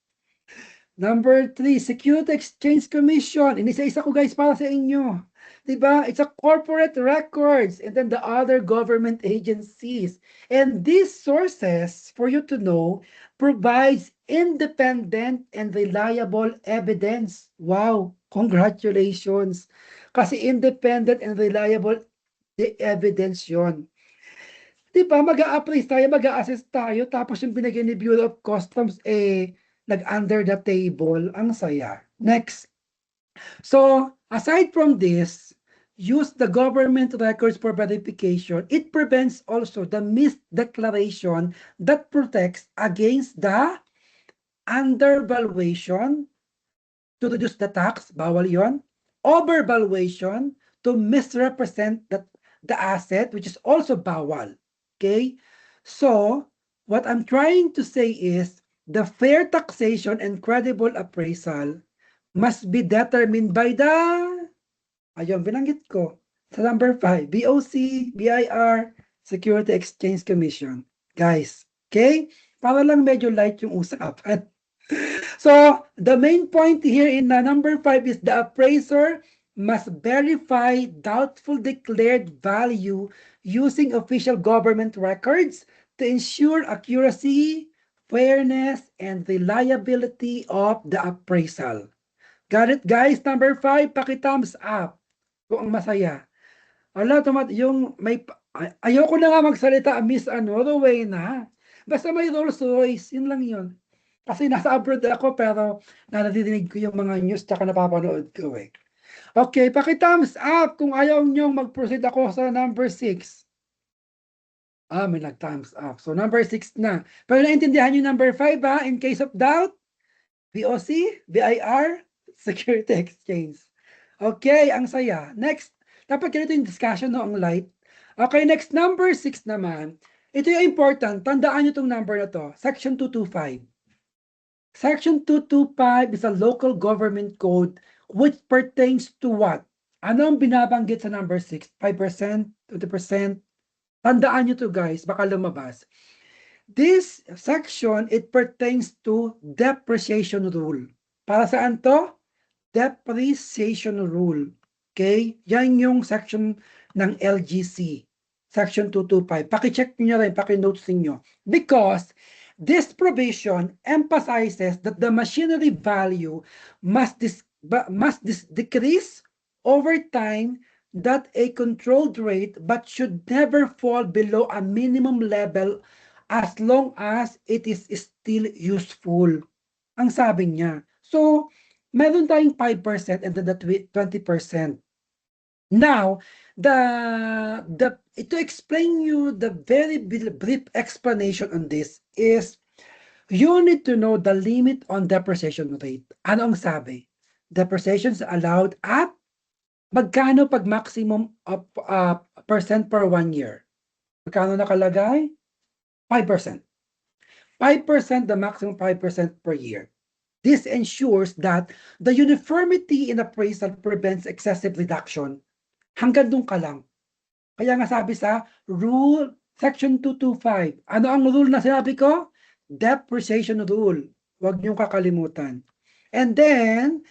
Number 3, Security Exchange Commission. Inisa-isa ko guys para sa inyo. Diba? It's a corporate records and then the other government agencies. And these sources, for you to know, provides independent and reliable evidence. Wow! Congratulations! Kasi independent and reliable the evidence yon. Diba? Mag-a-appraise tayo, mag-a-assess tayo, tapos yung binigay ni Bureau of Customs, under the table. Ang saya. Next. So, aside from this, use the government records for verification. It prevents also the misdeclaration that protects against the undervaluation to reduce the tax. Bawal yon. Overvaluation to misrepresent the asset, which is also bawal. Okay? So, what I'm trying to say is, the fair taxation and credible appraisal must be determined by the, ayun, binanggit ko, sa number 5, BOC, BIR, Security Exchange Commission. Guys, okay? Para lang medyo light yung usapan. So, the main point here in number 5 is the appraiser must verify doubtful declared value using official government records to ensure accuracy, fairness, and reliability of the appraisal. Got it, guys? Number 5, paki-thumbs up kung ang masaya. Ala, yung may, ayoko na nga magsalita, Miss Rowena. Basta may Rolls Royce, yun lang yun. Kasi nasa abroad ako, pero naririnig ko yung mga news tsaka napapanood ko eh. Okay, paki-thumbs up kung ayaw nyong mag-proceed ako sa number 6. May nag-thumbs up. So, number 6 na. Pero naintindihan nyo number 5 ha, in case of doubt, BOC, BIR, Security Exchange. Okay, ang saya. Next, dapat ganito yung discussion, no, ang light. Okay, next, number 6 naman. Ito yung important. Tandaan nyo itong number na to. Section 225. Section 225 is a local government code which pertains to what? Ano ang binabanggit sa number 6? 5%? 20%? Tandaan nyo to guys, baka lumabas. This section, it pertains to depreciation rule. Para saan to? Depreciation rule. Okay? Yan yung section ng LGC. Section 225. Paki-check nyo rin, paki-notes niyo. Because this provision emphasizes that the machinery value must decrease over time, that a controlled rate but should never fall below a minimum level as long as it is still useful. Ang sabi niya. So, meron tayong 5% and then the 20%. Now, to explain you the very brief explanation on this is, you need to know the limit on depreciation rate. Ano ang sabi? Depreciation is allowed at magkano pag maximum of percent per 1 year? Magkano nakalagay? 5%. 5%, the maximum 5% per year. This ensures that the uniformity in appraisal prevents excessive reduction. Hanggang doon ka lang. Kaya nga sabi sa rule, section 225. Ano ang rule na sinabi ko? Depreciation rule. Huwag niyong kakalimutan. And then,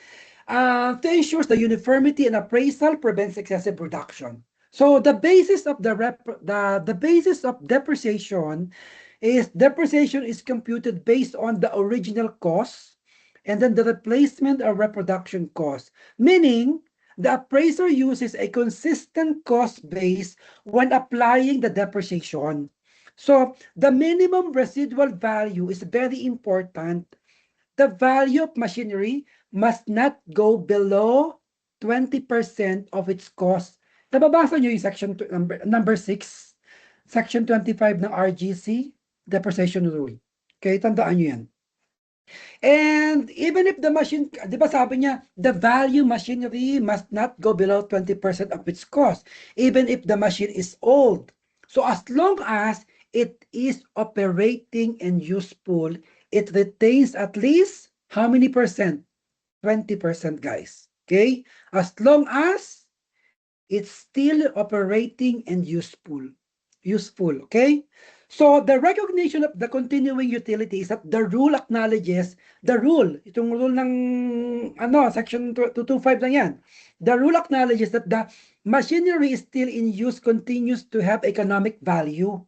to ensure the uniformity in appraisal prevents excessive reduction. So the basis of the basis of depreciation is computed based on the original cost and then the replacement or reproduction cost, meaning the appraiser uses a consistent cost base when applying the depreciation. So the minimum residual value is very important. The value of machinery must not go below 20% of its cost. Nababasa nyo yung section number 6, section 25 ng RGC, depreciation rule. Okay, tandaan nyo yan. And even if the machine, di ba sabi niya, the value machinery must not go below 20% of its cost, even if the machine is old. So as long as it is operating and useful, it retains at least how many percent? 20%, guys. Okay? As long as it's still operating and useful. Okay? So the recognition of the continuing utility is that the rule acknowledges the rule. Itong rule ng section 225 lang yan. The rule acknowledges that the machinery is still in use continues to have economic value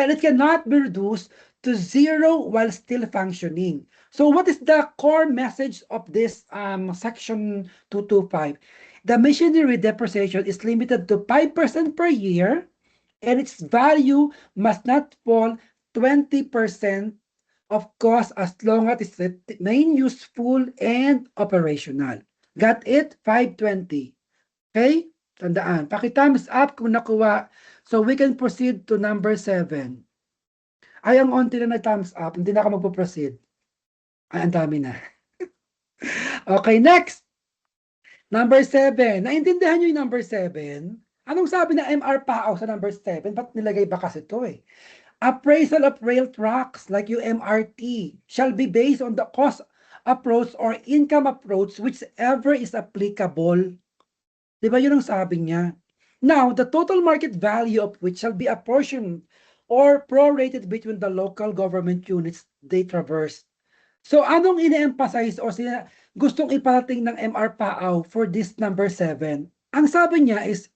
and it cannot be reduced to zero while still functioning. So what is the core message of this section 225? The machinery depreciation is limited to 5% per year and its value must not fall 20% of cost as long as it remain useful and operational. Got it? 520. Okay? Tandaan. Paki-thumbs up kung nakuha. So we can proceed to number 7. Ay, ang onti na nag-thumbs up. Hindi na ako magpo-proceed. Ay, ang dami na. Okay, next. Number 7. Naintindihan nyo yung number 7? Anong sabi na MR PAO sa number 7? Ba't nilagay ba kasi ito eh? Appraisal of rail tracks like yung MRT shall be based on the cost approach or income approach whichever is applicable. Diba yun ang sabi niya? Now, the total market value of which shall be apportioned or prorated between the local government units they traverse. So, anong ine-emphasize o gustong iparating ng MR PAO for this number 7? Ang sabi niya is,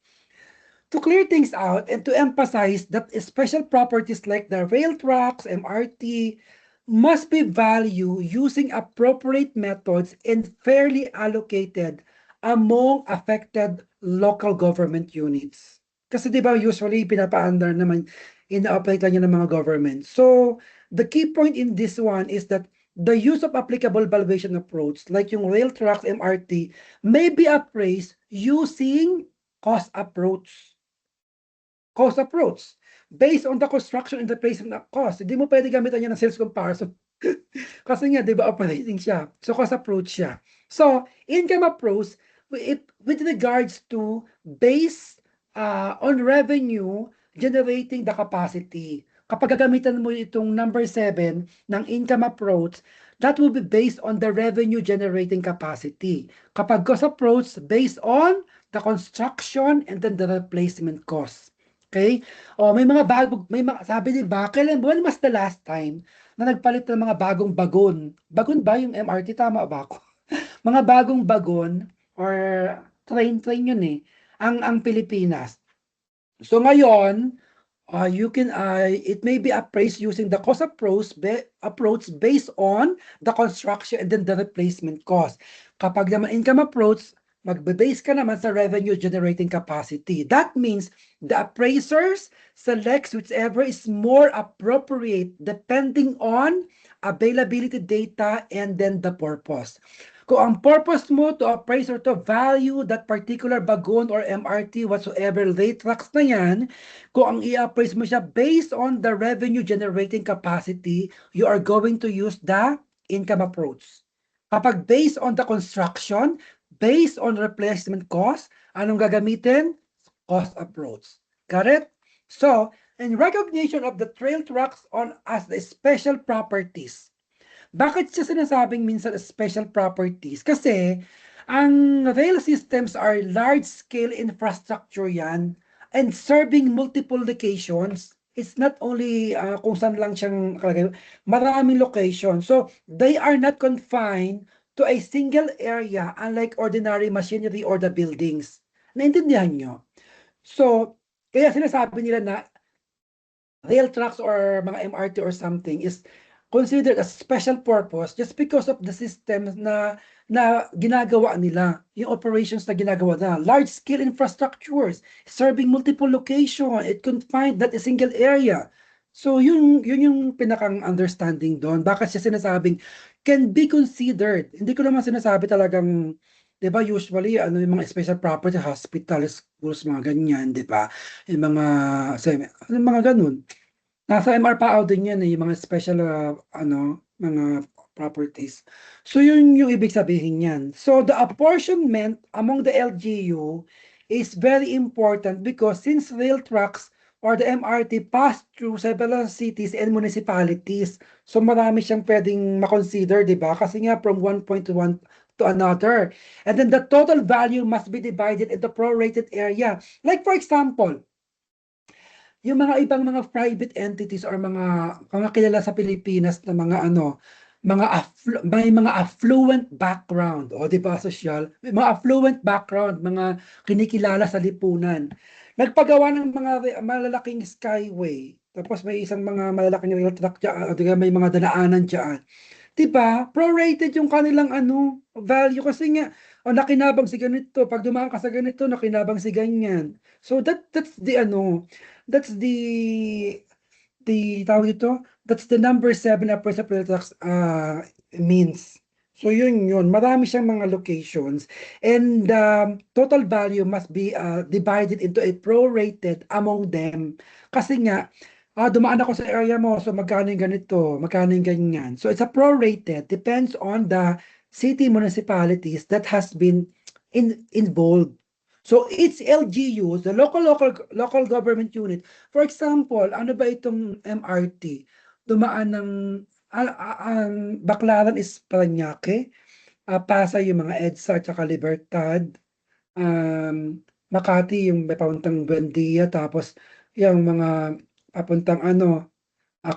to clear things out and to emphasize that special properties like the rail tracks, MRT, must be valued using appropriate methods and fairly allocated among affected local government units. Kasi di ba usually pinapaandar naman, ina-operate lang yan ng mga government. So, the key point in this one is that the use of applicable valuation approach like yung rail tracks, MRT, may be appraised using cost approach. Cost approach based on the construction and the placement of cost. Hindi mo pwede gamitan niya ng sales comparison. Kasi nga, di ba, operating siya. So, cost approach siya. So, income approach, with regards to based on revenue generating the capacity. Kapag gagamitan mo itong number 7 ng income approach, that will be based on the revenue generating capacity. Kapag cost approach, based on the construction and then the replacement cost. Okay? O, may mga sabi ni ba, when was the last time na nagpalit ng mga bagong bagon? Bagon ba yung MRT? Tama ba ako? Mga bagong bagon or train yun eh, ang Pilipinas. So ngayon, it may be appraised using the cost approach based on the construction and then the replacement cost. Kapag naman income approach, magbe-base ka naman sa revenue generating capacity. That means the appraisers selects whichever is more appropriate depending on availability data and then the purpose. Kung ang purpose mo to appraise or to value that particular bagon or MRT whatsoever rate tracks na yan, kung ang i-appraise mo siya based on the revenue generating capacity, you are going to use the income approach. Kapag based on the construction, based on replacement cost, anong gagamitin? Cost approach. Got it? So, in recognition of the trail tracks as the special properties, bakit siya sinasabing minsan special properties? Kasi, ang rail systems are large-scale infrastructure yan and serving multiple locations. It's not only kung saan lang siyang kalagay, maraming location. So, they are not confined to a single area unlike ordinary machinery or the buildings. Naintindihan nyo? So, kaya sinasabi nila na rail tracks or mga MRT or something is considered as special purpose just because of the systems na ginagawa nila, yung operations na ginagawa na, large-scale infrastructures, serving multiple locations, it confined that a single area. So yun yung pinakang understanding doon. Bakit siya sinasabing can be considered. Hindi ko naman sinasabi talagang, di ba, usually, yung mga special property, hospital, schools, mga ganyan, di ba? Yung mga ganun. Nasa MR PAO din yan yung mga special mga properties. So yun yung ibig sabihin yan. So the apportionment among the LGU is very important because since rail tracks or the MRT pass through several cities and municipalities, so marami siyang pwedeng makonsider, di ba? Kasi nga from one point to another. And then the total value must be divided into prorated area. Like for example, yung mga ibang mga private entities or mga kilala sa Pilipinas na mga ano, may mga affluent background, o 'di ba sosyal? May mga affluent background, mga kinikilala sa lipunan. Nagpagawa ng mga malalaking skyway, tapos may isang mga malalaking rail track diyan, o 'di ba may mga dadaanan diyan. 'Di ba? Prorated yung kanilang ano, value kasi nga, nakinabang si ganito, 'pag dumaan ka sa ganito, nakinabang si ganyan. So that's the ano, that's the tawag dito, that's the number 7 na Persepolis tax means. So yun, marami siyang mga locations, and total value must be divided into a prorated among them. Kasi nga, dumaan ako sa area mo, so magkano yung ganito, magkano yung ganyan. So it's a prorated, depends on the city municipalities that has been involved. So each LGU, the local government unit, for example, ano ba itong MRT? Dumaan ng ang Baclaran is Parañaque, Pasay yung mga EDSA at saka Libertad, Makati yung may papuntang Buendia, tapos yung mga papuntang ano,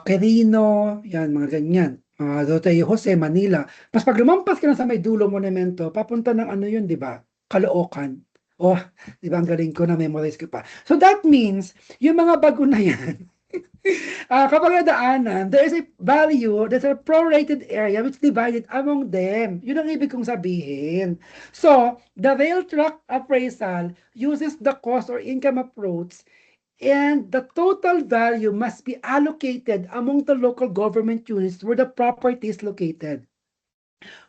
Quirino, yan mga ganyan. Dotay Jose, Manila. Tapos pag lumampas ka na sa may dulo monumento, papunta ng ano yun, di ba? Caloocan. Oh, di ba ang galing ko na memorize ko pa. So that means, yung mga bago na yan, kapag nadaanan, there is a value, there's a prorated area which divided among them. Yun ang ibig kong sabihin. So, the rail track appraisal uses the cost or income approach, and the total value must be allocated among the local government units where the property is located.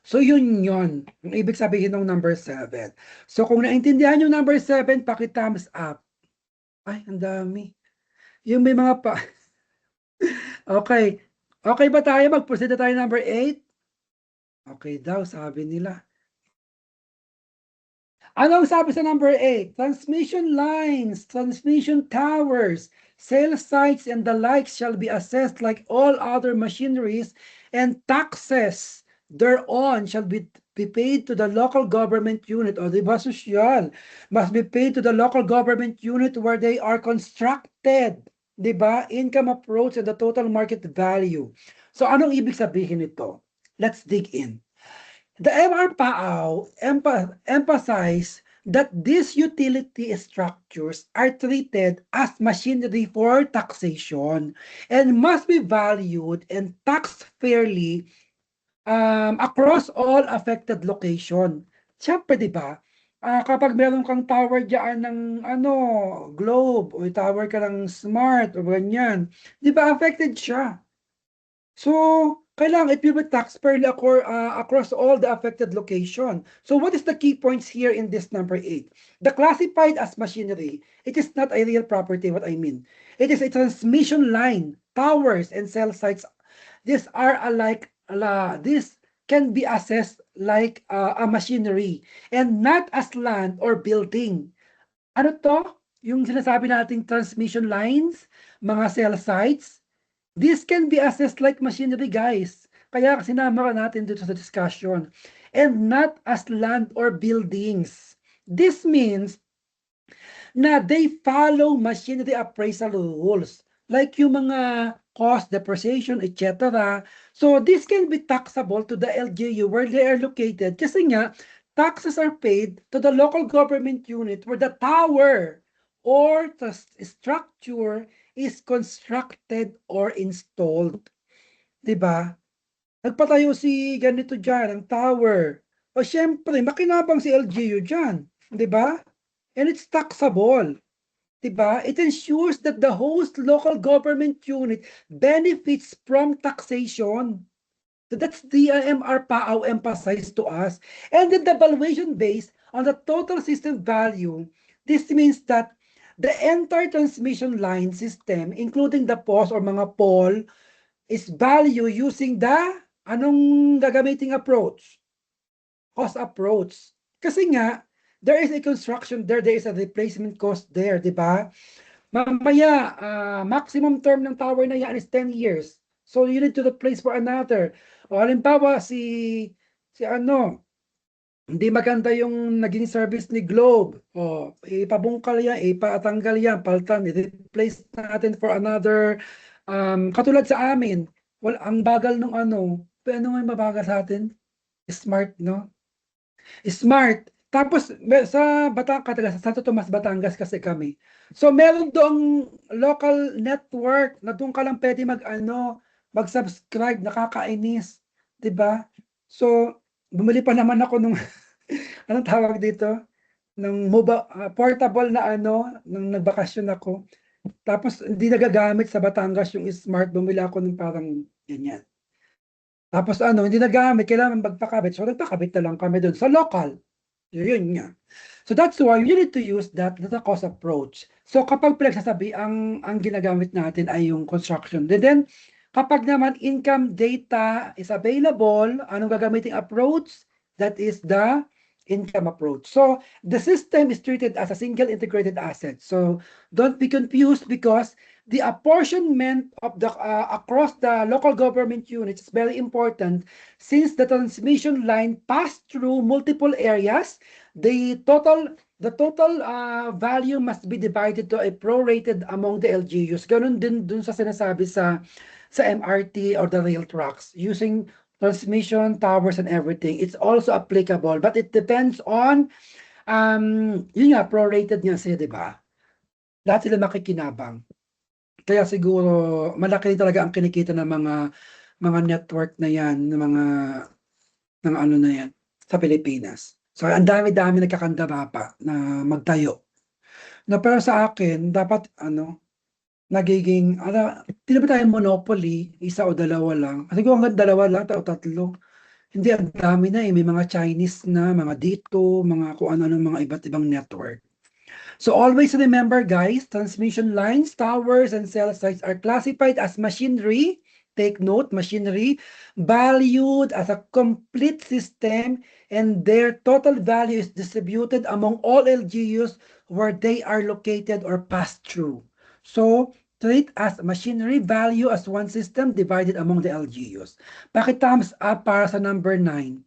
So yun yun, ang ibig sabihin ng number 7. So kung naintindihan yung number 7, paki-thumbs up. Ay, ang dami. Yung may mga pa... Okay. Okay ba tayo? Mag-proceed na tayo number 8? Okay daw, sabi nila. Anong sabi sa number 8? Transmission lines, transmission towers, sales sites, and the like shall be assessed like all other machineries, and taxes thereon shall be paid to the local government unit, o diba sosyal, must be paid to the local government unit where they are constructed. Diba? Income approach and the total market value. So anong ibig sabihin nito? Let's dig in. The MRPAO emphasize that these utility structures are treated as machinery for taxation and must be valued and taxed fairly across all affected location. Siyempre, di ba? Kapag meron kang tower diyan ng ano, Globe, o tower ka ng Smart, o ganyan, di ba affected siya? So, kailangan it will be taxed fairly across all the affected location. So what is the key points here in this number 8? The classified as machinery, it is not a real property, what I mean. It is a transmission line, towers, and cell sites. These are alike, this can be assessed like a machinery and not as land or building. Ano to? Yung sinasabi nating transmission lines, mga cell sites, this can be assessed like machinery, guys. Kaya sinama ka natin dito sa discussion. And not as land or buildings. This means na they follow machinery appraisal rules. Like yung mga cost, depreciation, etc. So this can be taxable to the LGU where they are located. Kasi nga, taxes are paid to the local government unit where the tower or the structure is constructed or installed. Diba? Nagpatayo si ganito dyan, ang tower. O syempre, makinabang si LGU dyan. Diba? And it's taxable. Diba? It ensures that the host local government unit benefits from taxation. So that's the MRPAO emphasized to us. And then the valuation based on the total system value. This means that the entire transmission line system, including the post or mga pole, is valued using the anong gagamiting approach? Cost approach. Kasi nga, there is a construction there is a replacement cost there, di ba? Mamaya, maximum term ng tower na yan is 10 years. So you need to replace for another. O halimbawa, si ano, Hindi maganda yung naging service ni Globe. O, ipabungkal yan, ipatanggal yan, paltan, i-replace natin for another, katulad sa amin, ang bagal nung ano, ano nga yung mabagal sa atin? Smart, no? Smart. Tapos sa Batangas, sa Santo Tomas, Batangas kasi kami. So meron doong local network na doon ka lang pwede mag-subscribe, nakakainis, 'di ba? So bumili pa naman ako nung anong tawag dito? Portable na nung nagbakasyon ako. Tapos hindi nagagamit sa Batangas yung smart, bumili ako ng parang ganyan. Tapos hindi nagamit, kailangan magpakabit. So nagpakabit na lang kami doon sa local. Yun nga. So that's why you need to use that data cost approach. So kapag pinagsasabi ang ginagamit natin ay yung construction. Then kapag naman income data is available, anong gagamiting approach? That is the income approach. So the system is treated as a single integrated asset. So don't be confused because the apportionment of the across the local government units is very important since the transmission line passed through multiple areas. The total value must be divided to a prorated among the LGUs. Ganun din dun sa sinasabi sa MRT or the rail tracks using transmission towers and everything. It's also applicable, but it depends on yun nga, prorated nga siya, di ba? Lahat sila makikinabang. Kaya siguro malaki talaga ang kinikita ng mga network na yan, ng ano na yan sa Pilipinas. So ang dami-dami nagkakandara pa na magtayo. Na pero sa akin dapat nagiging hindi naman tayo monopoly, isa o dalawa lang. Siguro hanggang dalawa lang o tatlo. Hindi, ang dami na may mga Chinese na, mga dito, mga kung ano ng mga iba't ibang network. So always remember guys, transmission lines, towers, and cell sites are classified as machinery. Take note, machinery, valued as a complete system, and their total value is distributed among all LGUs where they are located or pass through. So treat as machinery value as one system divided among the LGUs. Bakit thumbs up para sa number 9?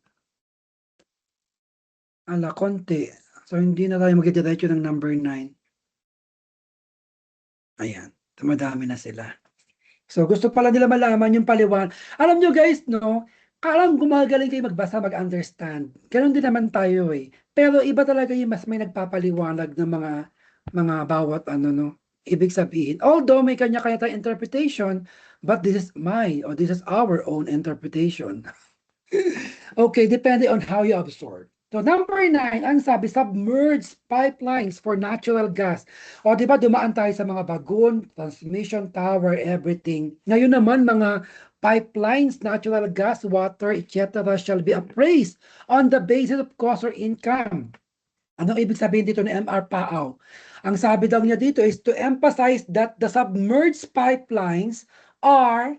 Konti. So hindi na tayo magdidiretso ng number 9. Ayan, madami na sila. So gusto pala nila malaman yung Alam nyo guys, no? Kalang gumagaling kayo magbasa, mag-understand. Ganon din naman tayo eh. Pero iba talaga yung mas may nagpapaliwanag ng mga bawat no? Ibig sabihin. Although may kanya-kanya tayong interpretation, but this is our own interpretation. Okay, depende on how you absorb. So number 9, ang sabi, submerged pipelines for natural gas. O di ba dumaan tayo sa mga bagon, transmission tower, everything. Ngayon naman mga pipelines, natural gas, water, etc. shall be appraised on the basis of cost or income. Anong ibig sabihin dito ni MR Pao? Ang sabi daw niya dito is to emphasize that the submerged pipelines are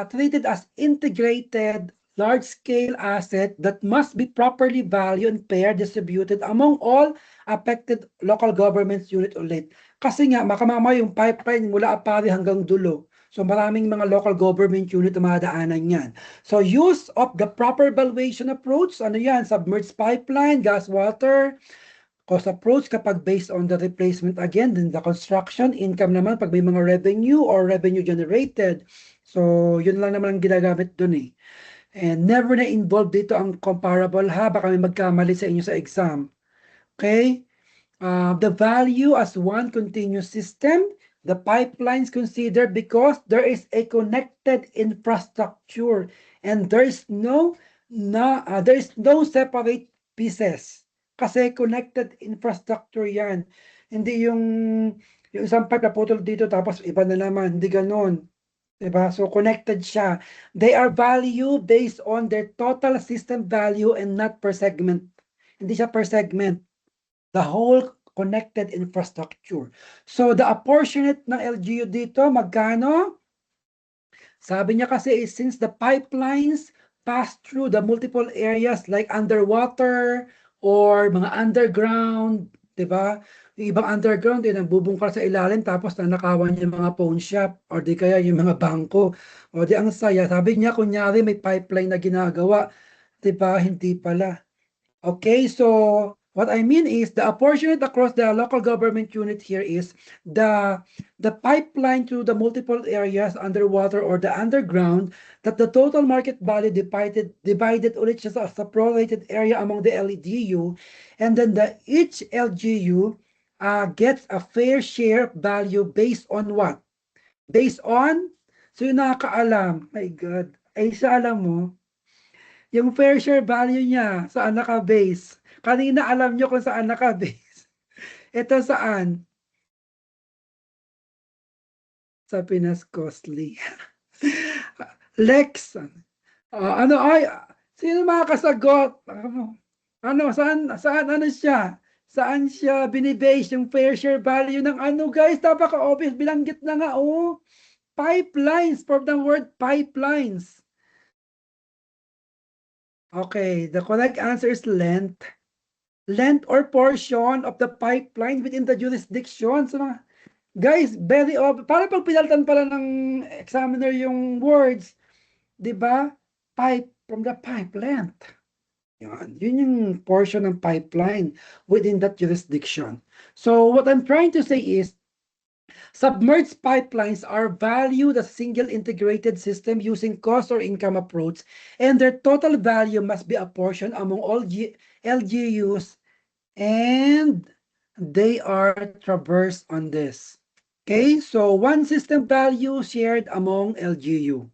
treated as integrated large-scale asset that must be properly valued and fair distributed among all affected local governments unit ulit. Kasi nga, makamama yung pipeline mula Apari hanggang Dulo. So maraming mga local government unit na madaanan yan. So use of the proper valuation approach, yan, submerged pipeline, gas, water, cost approach kapag based on the replacement again, then the construction, income naman pag may mga revenue or revenue generated. So yun lang naman ang ginagamit dun eh. And never na involved dito ang comparable ha, baka may magkamali sa inyo sa exam. Okay? The value as one continuous system, the pipelines considered because there is a connected infrastructure and there is no separate pieces. Kasi connected infrastructure yan. Hindi yung isang pipe na putol dito tapos iba na naman, hindi ganoon. Diba? So connected siya. They are value based on their total system value and not per segment. Hindi siya per segment. The whole connected infrastructure. So the apportionate ng LGU dito, magkano? Sabi niya kasi since the pipelines pass through the multiple areas like underwater or mga underground, diba? Yung ibang underground din ang bubungkal sa ilalim tapos nanakawan yung mga pawn shop or di kaya yung mga bangko. O di ang saya. Sabi niya kunyari may pipeline na ginagawa, di ba? Hindi pala. Okay, so what I mean is the apportionment across the local government unit here is the pipeline to the multiple areas underwater or the underground, that the total market value divided ulit siya sa prorated area among the LGU, and then each LGU gets a fair share value based on what? Based on, so yung nakakaalam, my God, ay siya alam mo, yung fair share value niya, saan naka-base? Kanina alam nyo kung saan naka-base. Ito saan? Sa Pinas Costly. Lex. Ano ay, sino makakasagot? Ano, saan ano siya? Saan siya binibase yung fair share value ng ano guys? Napaka-obvious, bilanggit na nga, oh. Pipelines, from the word pipelines. Okay, the correct answer is length. Length or portion of the pipeline within the jurisdiction. So, guys, very obvious. Para pag pinalitan pala ng examiner yung words, di ba? Pipe, from the pipe length. Yun yung portion ng pipeline within that jurisdiction. So what I'm trying to say is, submerged pipelines are valued as a single integrated system using cost or income approach, and their total value must be apportioned among all LGUs, and they are traversed on this. Okay, so one system value shared among LGU.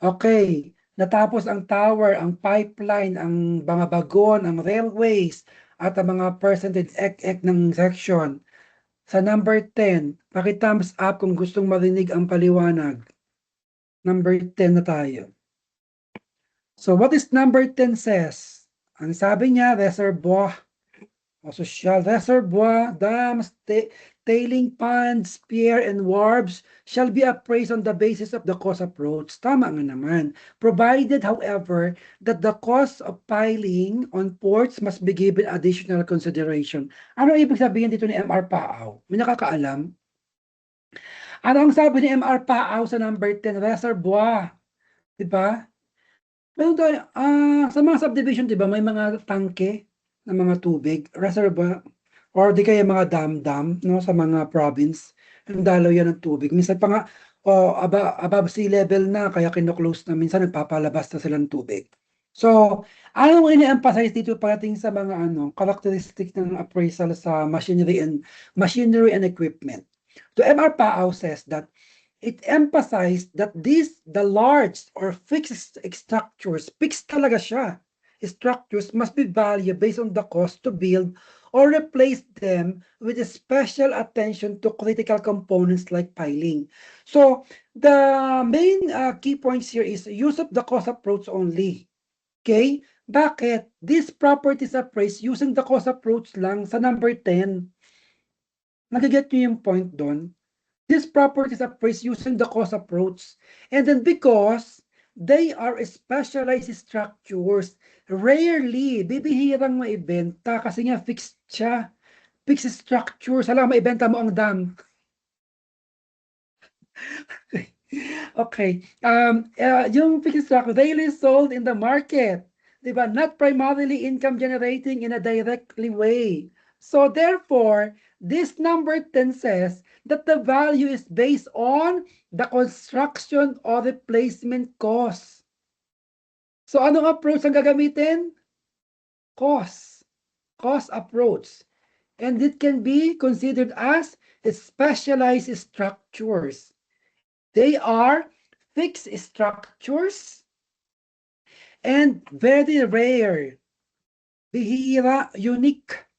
Okay, natapos ang tower, ang pipeline, ang mga bagon, ang railways, at ang mga percentage ek ng section. Sa number 10, paki-thumbs up kung gustong marinig ang paliwanag. Number 10 na tayo. So what is number 10 says? Ang sabi niya, reservoir, social reservoir, dams, tailing ponds, pier, and wharves shall be appraised on the basis of the cost approach. Tama nga naman. Provided, however, that the cost of piling on ports must be given additional consideration. Ano ibig sabihin dito ni MR Paaw? May nakakaalam? Ano ang sabi ni MR Paaw sa number 10? Reservoir. Diba? Meron tayo, sa mga subdivision, diba, may mga tangke ng mga tubig, reservoir, or di kaya mga dam-dam, no, sa mga province, yung dalaw yan ng tubig. Minsan pa nga, above sea level na, kaya kino-close na, minsan nagpapalabas na sila ng tubig. So, anong ini-emphasize dito pagdating sa mga characteristic ng appraisal sa machinery and equipment? So, MR Pao says that it emphasized that the large or fixed structures, fixed talaga siya, structures must be valued based on the cost to build or replace them with a special attention to critical components like piling. So the main key points here is use of the cost approach only. Okay? Bakit? These properties appraised using the cost approach lang sa number 10. Nagiget nyo yung point doon? These properties appraised using the cost approach. And then because they are specialized structures, rarely, bibihirang maibenta kasi nga fixed siya. Fixed structures, alam, maibenta mo ang dam. Okay. Yung fixed structure, daily sold in the market. Diba? Not primarily income generating in a directly way. So therefore, this number 10 says that the value is based on the construction or replacement cost. So anong approach ang gagamitin? Cost approach. And it can be considered as specialized structures. They are fixed structures and very rare. Bihira, unique.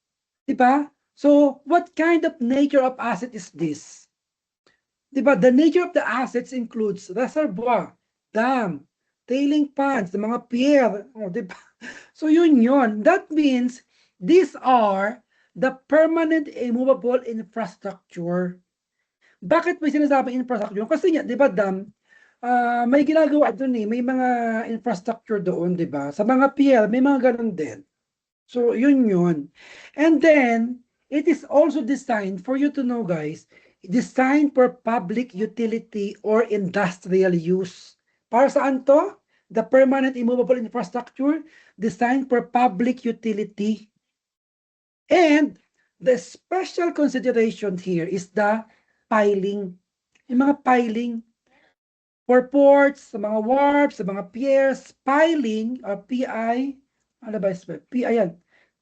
Diba? So, what kind of nature of asset is this? Diba? The nature of the assets includes reservoir, dam, tailing ponds, the mga pier. Oh, diba? So, yun. That means these are the permanent immovable infrastructure. Bakit may sinasabing infrastructure? Kasi nga, di ba, dam, may ginagawa doon eh. May mga infrastructure doon, di ba? Sa mga pier, may mga ganun din. So, yun. And then, it is also designed, for you to know guys, designed for public utility or industrial use. Para saan to? the permanent immovable infrastructure designed for public utility. And the special consideration here is the piling. Yung mga piling for ports, sa mga wharves, sa mga piers, piling or PI, ano ba spell? PI yan.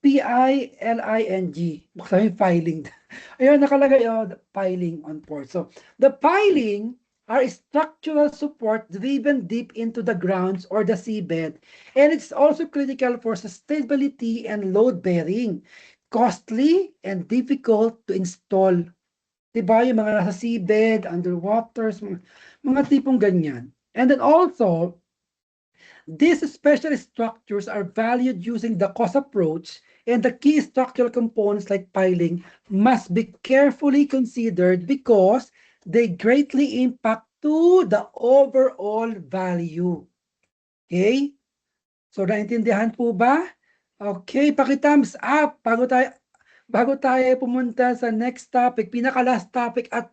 P-I-L-I-N-G. Baka sabihin filing. Ayun, nakalagay, piling on port. So, the piling are structural support driven deep into the grounds or the seabed. And it's also critical for sustainability and load bearing. Costly and difficult to install. Diba? Yung mga nasa seabed, underwaters, mga tipong ganyan. And then also, these special structures are valued using the cost approach, and the key structural components like piling must be carefully considered because they greatly impact to the overall value. Okay? So, naintindihan po ba? Okay, paki-thumbs up bago tayo pumunta sa next topic, pinaka-last topic at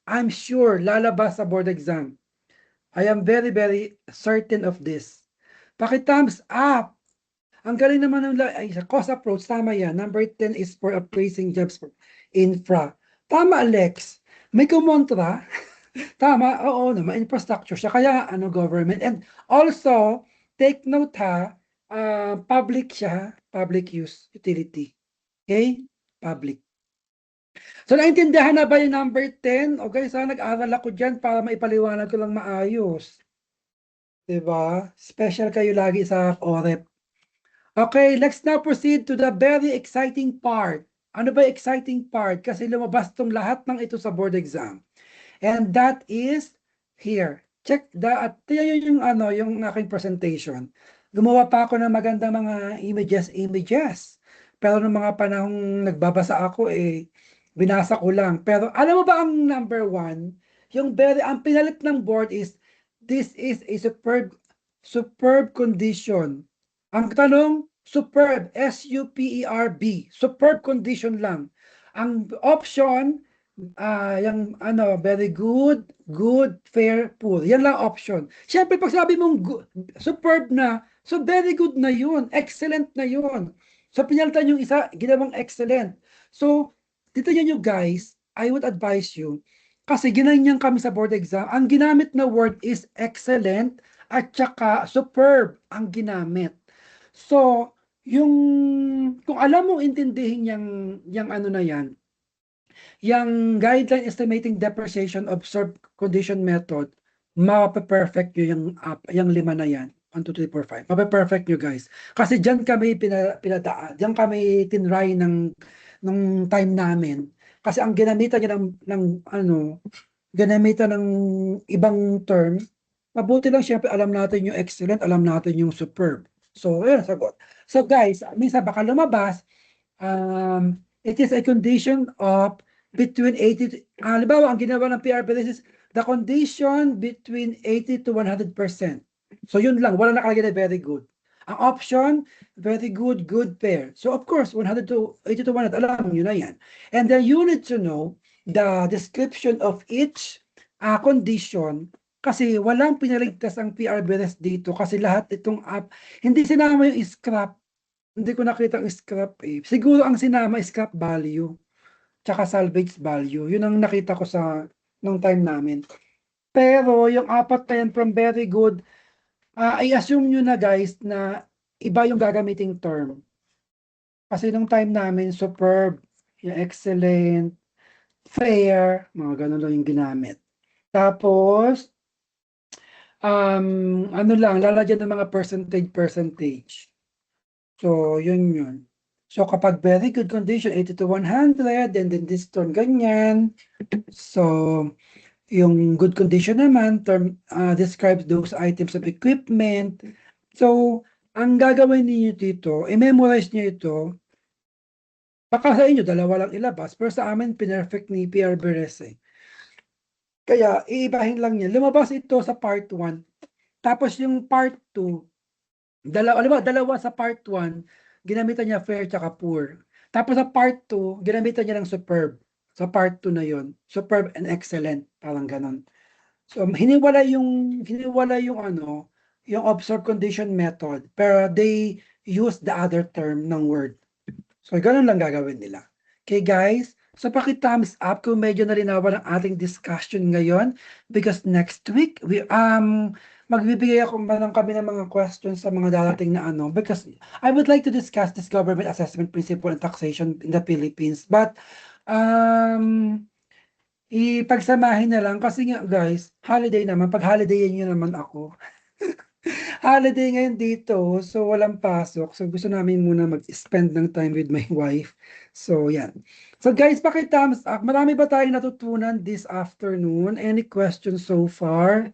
I'm sure, lalabas sa board exam. I am very, very certain of this. Paki-thumbs up. Ang galing naman ng sa cost approach, tama yan. Number 10 is for appraising jobs for infra. Tama, Alex. May kumontra. Tama, oo naman, infrastructure siya. Kaya, government. And also, take note ha, public siya, public use, utility. Okay? Public. So, naintindihan na ba yung number 10? Okay, sana nag-aral ako dyan para maipaliwanag ko lang maayos. Diba? Special kayo lagi sa OREP. Okay, let's now proceed to the very exciting part. Ano ba exciting part? Kasi lumabas tong lahat ng ito sa board exam. And that is here. Check at yung yung aking presentation. Gumawa pa ako ng magandang mga images. Pero nung mga panahong nagbabasa ako, binasa ko lang. Pero alam mo ba ang number 1? Ang pinalit ng board is, this is a superb condition. Ang tanong, superb, S-U-P-E-R-B. Superb condition lang. Ang option, very good, fair, poor. Yan lang option. Siyempre, pag sabi mong superb na, so very good na yun. Excellent na yun. So, pinalitan yung isa, ginawang excellent. So, dito nyo guys, I would advise you, kasi ginanyan kami sa board exam, ang ginamit na word is excellent at saka superb ang ginamit. So, kung alam mo intindihin yung ano na yan, yung guideline estimating depreciation observed condition method, mape-perfect yung 5 na yan. 1, 2, 3, 4, 5. Mape-perfect nyo guys. Kasi dyan kami pinadaan. Dyan kami tinry ng time namin. Kasi ang ginamitan niya ginamitan ng ibang term, mabuti lang syempre alam natin yung excellent, alam natin yung superb. So, yun, sagot. So guys, minsan baka lumabas, it is a condition of between 80 halimbawa, ang ginawa ng PRB is the condition between 80 to 100%. So yun lang, wala nakalagay na very good. Ang option, very good, fair. So of course, 100 to 80 to 100, alam nyo na yan. And then you need to know the description of each condition kasi walang pinaligtas ang PRBS dito kasi lahat itong hindi sinama yung scrap. Hindi ko nakita ang scrap Siguro ang sinama scrap value tsaka salvage value. Yun ang nakita ko nung time namin. Pero yung 4 na yan from very good, i-assume nyo na guys na iba yung gagamiting term. Kasi nung time namin, superb, yung excellent, fair, mga ganun lang yung ginamit. Tapos, lalagyan ng mga percentage. So, yun. So, kapag very good condition, 80 to 100, and then this term ganyan. So, yung good condition naman, term describes those items of equipment. So, ang gagawin niyo dito, i-memorize niyo ito. Baka sa inyo, dalawa lang ilabas, pero sa amin, pinerfect ni PR Beres Kaya, iibahin lang niya. Lumabas ito sa part 1. Tapos yung part 2, dalawa sa part 1, ginamitan niya fair tsaka poor. Tapos sa part 2, ginamitan niya ng superb. Sa part 2 na yon, superb and excellent, parang ganon. So hiniwala yung yung observed condition method, pero they use the other term ng word. So, ganun lang gagawin nila. Okay, guys? So, paki-thumbs up kung medyo nalinawan ang ating discussion ngayon because next week, magbibigay ako ng kami ng mga questions sa mga darating na ano because I would like to discuss this government assessment principle and taxation in the Philippines. But, ipagsamahin na lang kasi nga guys, holiday naman, pag-holidayin niyo naman ako. Holiday ngayon dito, so walang pasok. So gusto namin muna mag-spend ng time with my wife. So yan. So guys, paki-thumbs up. Marami ba tayong natutunan this afternoon? Any questions so far?